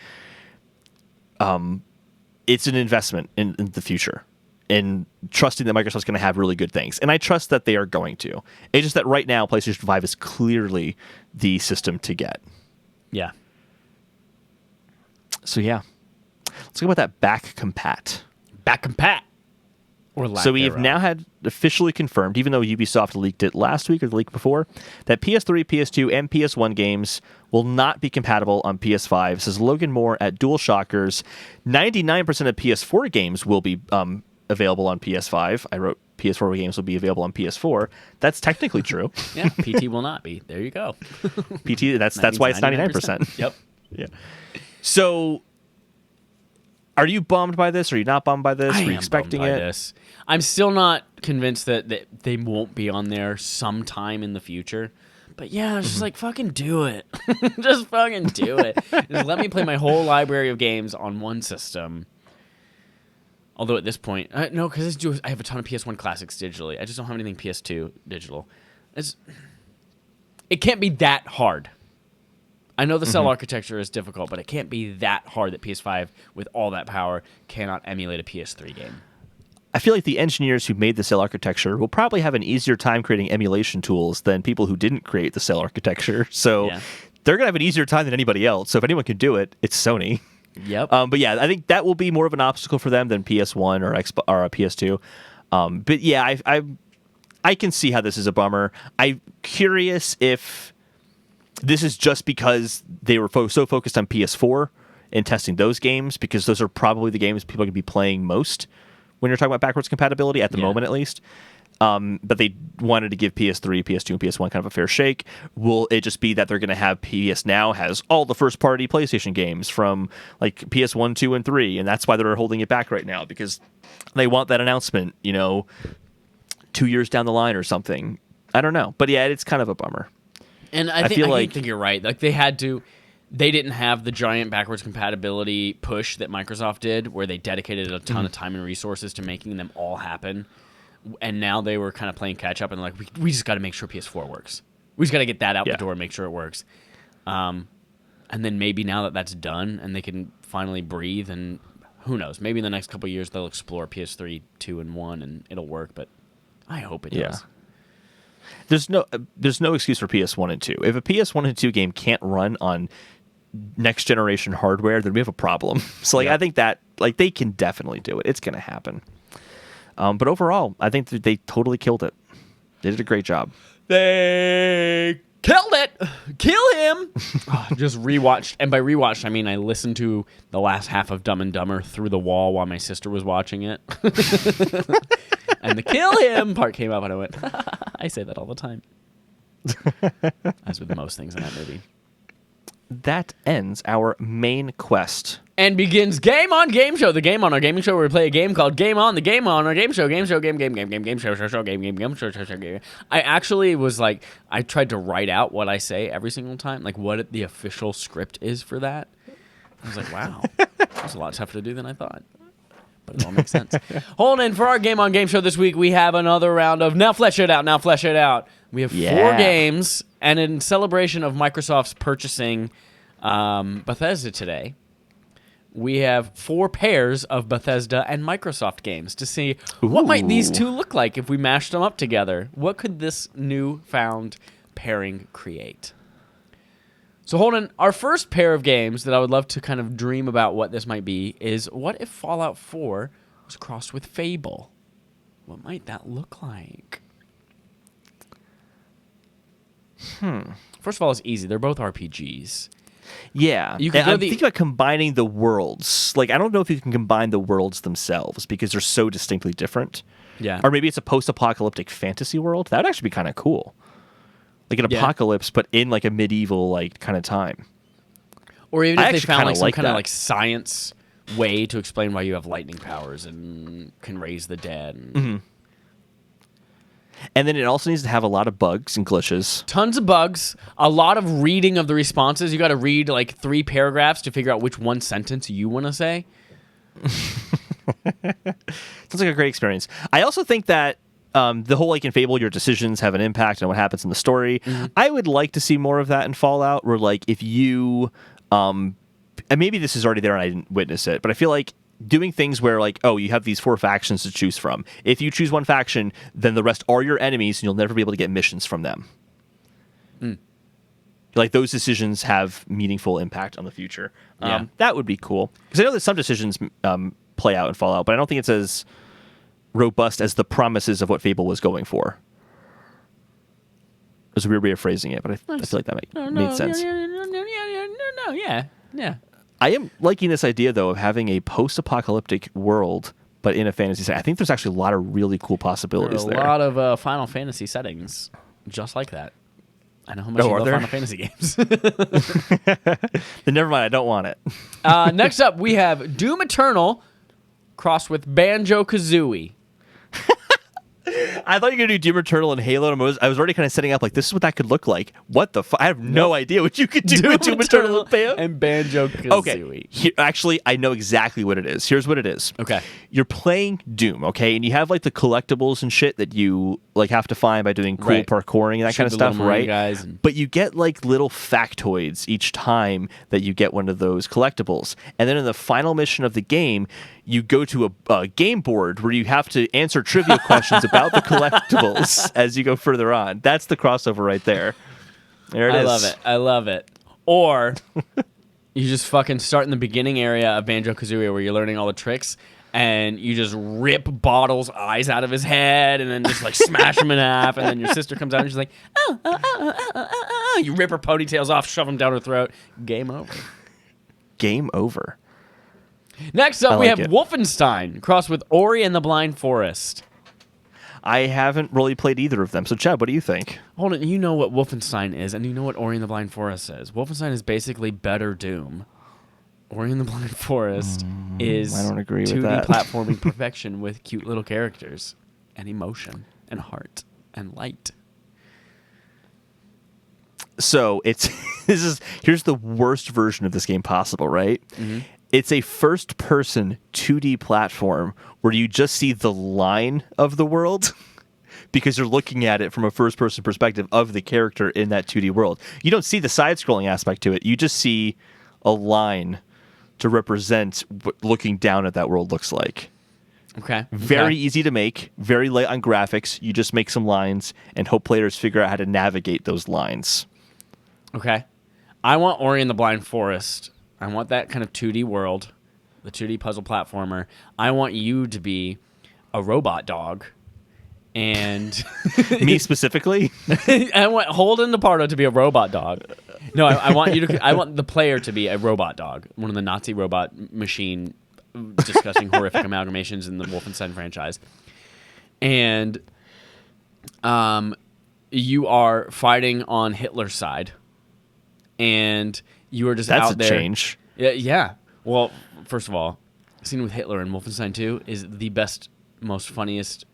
It's an investment in the future and trusting that Microsoft's going to have really good things. And I trust that they are going to. It's just that right now, PlayStation 5 is clearly the system to get. Yeah. So yeah, let's talk about that back compat. Back compat. Or lack So we have thereof. now had officially confirmed, even though Ubisoft leaked it last week or the week before, that PS3, PS2, and PS1 games will not be compatible on PS5. Says Logan Moore at DualShockers. 99% of PS4 games will be available on PS5. I wrote PS4 games will be available on PS4. That's technically true. Yeah, PT will not be. There you go. PT. That's why it's 99%. Yep. Yeah. So, are you bummed by this? Are you not bummed by this? I Were you am expecting bummed by it? this. I'm still not convinced that they won't be on there sometime in the future. But yeah, it's just like, fucking do it. Just fucking do it. Just let me play my whole library of games on one system. Although at this point, no, because I have a ton of PS1 classics digitally. I just don't have anything PS2 digital. It can't be that hard. I know the cell architecture is difficult, but it can't be that hard that PS5, with all that power, cannot emulate a PS3 game. I feel like the engineers who made the cell architecture will probably have an easier time creating emulation tools than people who didn't create the cell architecture. So they're going to have an easier time than anybody else. So if anyone can do it, it's Sony. Yep. But yeah, I think that will be more of an obstacle for them than PS1 or or PS2. But yeah, I can see how this is a bummer. I'm curious if this is just because they were so focused on PS4 and testing those games, because those are probably the games people are going to be playing most when you're talking about backwards compatibility, at the moment at least. But they wanted to give PS3, PS2, and PS1 kind of a fair shake. Will it just be that they're going to have PS Now has all the first-party PlayStation games from like PS1, 2, and 3, and that's why they're holding it back right now, because they want that announcement, 2 years down the line or something. I don't know. But yeah, it's kind of a bummer. And I think you're right. Like they didn't have the giant backwards compatibility push that Microsoft did, where they dedicated a ton of time and resources to making them all happen. And now they were kind of playing catch up and like, we just got to make sure PS4 works. We just got to get that out the door and make sure it works. And then maybe now that that's done and they can finally breathe, and who knows, maybe in the next couple of years they'll explore PS3, 2, and 1 and it'll work, but I hope it does. There's no excuse for PS1 and 2. If a PS1 and 2 game can't run on next generation hardware, then we have a problem. So I think that they can definitely do it. It's going to happen. But overall, I think that they totally killed it. They did a great job. They killed it. Kill him. Just rewatched. And by rewatched, I mean I listened to the last half of Dumb and Dumber through the wall while my sister was watching it. And the kill him part came up and I went, I say that all the time. As with most things in that movie. That ends our main quest. And begins Game On Game Show, the game on our gaming show where we play a game called Game On, the game on our game show, game, show, game. I actually was like, I tried to write out what I say every single time, like what the official script is for that. I was like, wow, that was a lot tougher to do than I thought. But it all makes sense. Hold in for our Game On Game Show this week. We have another round of Now Flesh It Out. We have 4 games, and in celebration of Microsoft's purchasing Bethesda today, we have 4 pairs of Bethesda and Microsoft games to see what might these two look like if we mashed them up together. What could this newfound pairing create? So Holden, our first pair of games that I would love to kind of dream about what this might be is, what if Fallout 4 was crossed with Fable? What might that look like? First of all, it's easy. They're both RPGs. Yeah. You can I'm thinking about combining the worlds. Like, I don't know if you can combine the worlds themselves because they're so distinctly different. Yeah. Or maybe it's a post-apocalyptic fantasy world. That would actually be kind of cool. Like an apocalypse, but in like a medieval kind of time. Or even if they found like some kind of like science way to explain why you have lightning powers and can raise the dead. And then it also needs to have a lot of bugs and glitches. Tons of bugs, a lot of reading of the responses. You got to read like 3 paragraphs to figure out which one sentence you want to say. Sounds like a great experience. I also think that the whole in Fable, your decisions have an impact on what happens in the story. I would like to see more of that in Fallout, where if you, and maybe this is already there and I didn't witness it, but I feel like doing things where you have these 4 factions to choose from. If you choose one faction, then the rest are your enemies and you'll never be able to get missions from them. Those decisions have meaningful impact on the future. That would be cool. Because I know that some decisions play out in Fallout, but I don't think it's as robust as the promises of what Fable was going for. It was a weird way of phrasing it, but I feel like that made sense. Yeah. I am liking this idea, though, of having a post-apocalyptic world, but in a fantasy setting. I think there's actually a lot of really cool possibilities there. A lot of Final Fantasy settings just like that. I know how much you love Final Fantasy games. Then never mind, I don't want it. Next up, we have Doom Eternal crossed with Banjo-Kazooie. I thought you were going to do Doom Eternal and Halo. And I was already kind of setting up this is what that could look like. What the fuck? I have no idea what you could do with Doom Eternal and Banjo-Kazooie. Okay, actually, I know exactly what it is. Here's what it is. Okay. You're playing Doom, okay? And you have the collectibles and shit that you have to find by doing cool parkouring and that kind of stuff, right? But you get little factoids each time that you get one of those collectibles. And then in the final mission of the game, you go to a game board where you have to answer trivia questions about the collectibles as you go further on. That's the crossover right there. There it is. I love it. Or You just fucking start in the beginning area of Banjo-Kazooie where you're learning all the tricks, and you just rip Bottle's eyes out of his head and then just, like, smash him in half, and then your sister comes out and she's like, oh. You rip her ponytails off, shove them down her throat. Game over. Game over. Next up, we have Wolfenstein, crossed with Ori and the Blind Forest. I haven't really played either of them. So, Chad, what do you think? Hold on, you know what Wolfenstein is, and you know what Ori and the Blind Forest is. Wolfenstein is basically better Doom. Ori and the Blind Forest is I don't agree with 2D that. platforming perfection with cute little characters and emotion and heart and light. So here's the worst version of this game possible, right? Mm-hmm. It's a first-person 2D platform where you just see the line of the world because you're looking at it from a first-person perspective of the character in that 2D world. You don't see the side-scrolling aspect to it. You just see a line to represent what looking down at that world looks like. Okay. Very easy to make, very light on graphics. You just make some lines and hope players figure out how to navigate those lines. Okay. I want Ori and the Blind Forest. I want that kind of 2D world, the 2D puzzle platformer. I want you to be a robot dog. And me specifically? I want Holden DePardo to be a robot dog. No, I want you to. I want the player to be a robot dog, one of the Nazi robot machine discussing horrific amalgamations in the Wolfenstein franchise. And you are fighting on Hitler's side, and you are just out there. That's a change. Yeah. Well, first of all, scene with Hitler in Wolfenstein 2 is the best, most funniest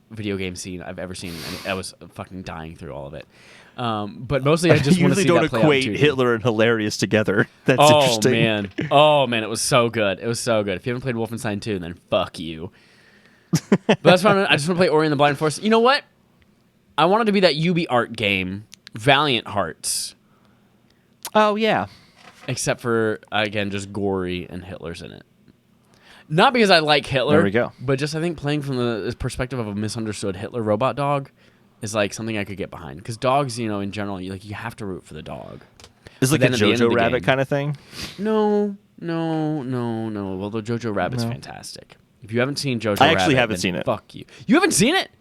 video game scene I've ever seen, and I was fucking dying through all of it. But mostly I just want to see that play out. You usually don't equate Hitler and hilarious together. That's interesting. Oh man, it was so good. It was so good. If you haven't played Wolfenstein 2, then fuck you. But that's fine. I just want to play Ori and the Blind Forest. You know what? I wanted to be that UbiArt game, Valiant Hearts. Oh yeah. Except for, again, just gory and Hitler's in it. Not because I like Hitler. There we go. But just I think playing from the perspective of a misunderstood Hitler robot dog is like something I could get behind. Because dogs, in general, you have to root for the dog. It's like a Jojo Rabbit kind of thing? No. Well, the Jojo Rabbit's fantastic. If you haven't seen Jojo Rabbit, I actually haven't seen it. Fuck you. You haven't seen it?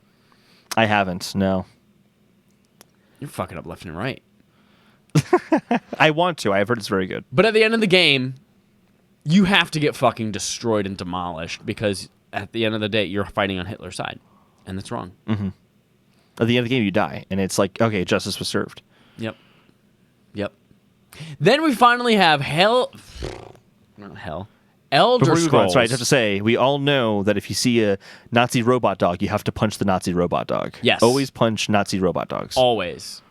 I haven't, no. You're fucking up left and right. I want to. I've heard it's very good. But at the end of the game, you have to get fucking destroyed and demolished because at the end of the day, you're fighting on Hitler's side. And that's wrong. Mm-hmm. At the end of the game, you die. And it's like, okay, justice was served. Yep. Then we finally have Elder Scrolls. Sorry, I have to say, we all know that if you see a Nazi robot dog, you have to punch the Nazi robot dog. Yes. Always punch Nazi robot dogs. Always.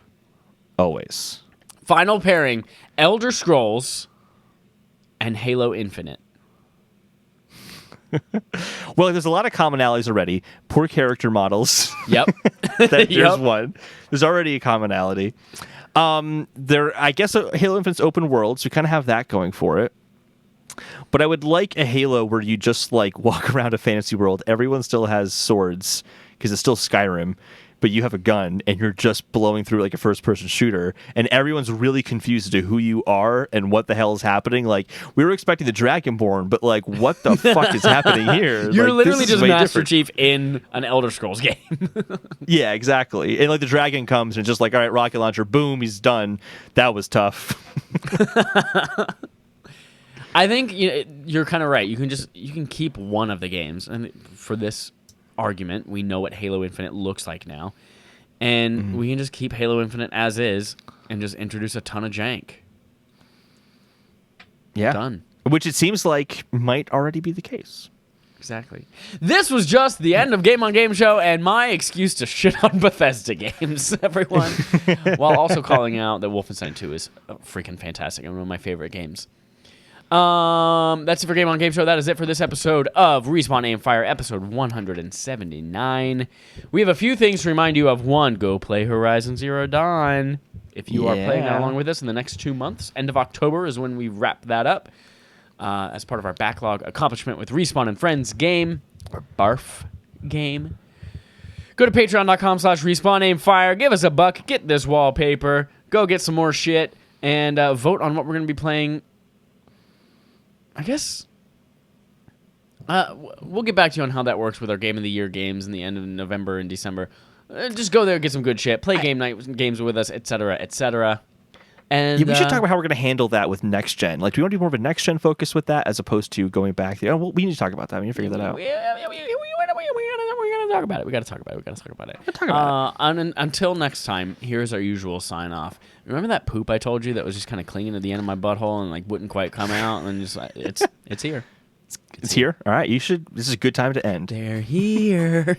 Final pairing, Elder Scrolls and Halo Infinite. Well, there's a lot of commonalities already. Poor character models. Yep. There's one. There's already a commonality. I guess Halo Infinite's open world, so you kind of have that going for it. But I would like a Halo where you just like walk around a fantasy world. Everyone still has swords because it's still Skyrim, but you have a gun and you're just blowing through like a first-person shooter, and everyone's really confused as to who you are and what the hell is happening. Like, we were expecting the Dragonborn, but like, what the fuck is happening here? You're like, literally just Master Chief in an Elder Scrolls game. Yeah, exactly. And like the dragon comes and just like, all right, rocket launcher, boom, he's done. That was tough. I think you're kind of right. You can keep one of the games, and for this argument, we know what Halo Infinite looks like now, and we can just keep Halo Infinite as is and just introduce a ton of jank. Yeah, done. Which it seems like might already be the case. Exactly. This was just the end of Game on Game Show and my excuse to shit on Bethesda games, everyone, while also calling out that Wolfenstein 2 is freaking fantastic and one of my favorite games. That's it for Game on Game Show. That is it for this episode of Respawn Aim Fire, episode 179. We have a few things to remind you of. One, go play Horizon Zero Dawn. If you are playing that along with us in the next 2 months, end of October is when we wrap that up as part of our backlog accomplishment with Respawn and Friends game, or BARF game. Go to patreon.com/RespawnAimFire. Give us a buck. Get this wallpaper. Go get some more shit. and vote on what we're going to be playing. I guess we'll get back to you on how that works with our Game of the Year games in the end of November and December. Just go there, get some good shit, play game night games with us, etc., etc. And yeah, we should talk about how we're going to handle that with next gen. Like, do we want to do more of a next gen focus with that as opposed to going back? Well, we need to talk about that. We need to figure that out. We gotta talk about it. We gotta talk about it. Until next time, here's our usual sign off. Remember that poop I told you that was just kind of clinging to the end of my butthole and like wouldn't quite come out, and just it's here. It's here. All right, you should. This is a good time to end. They're here.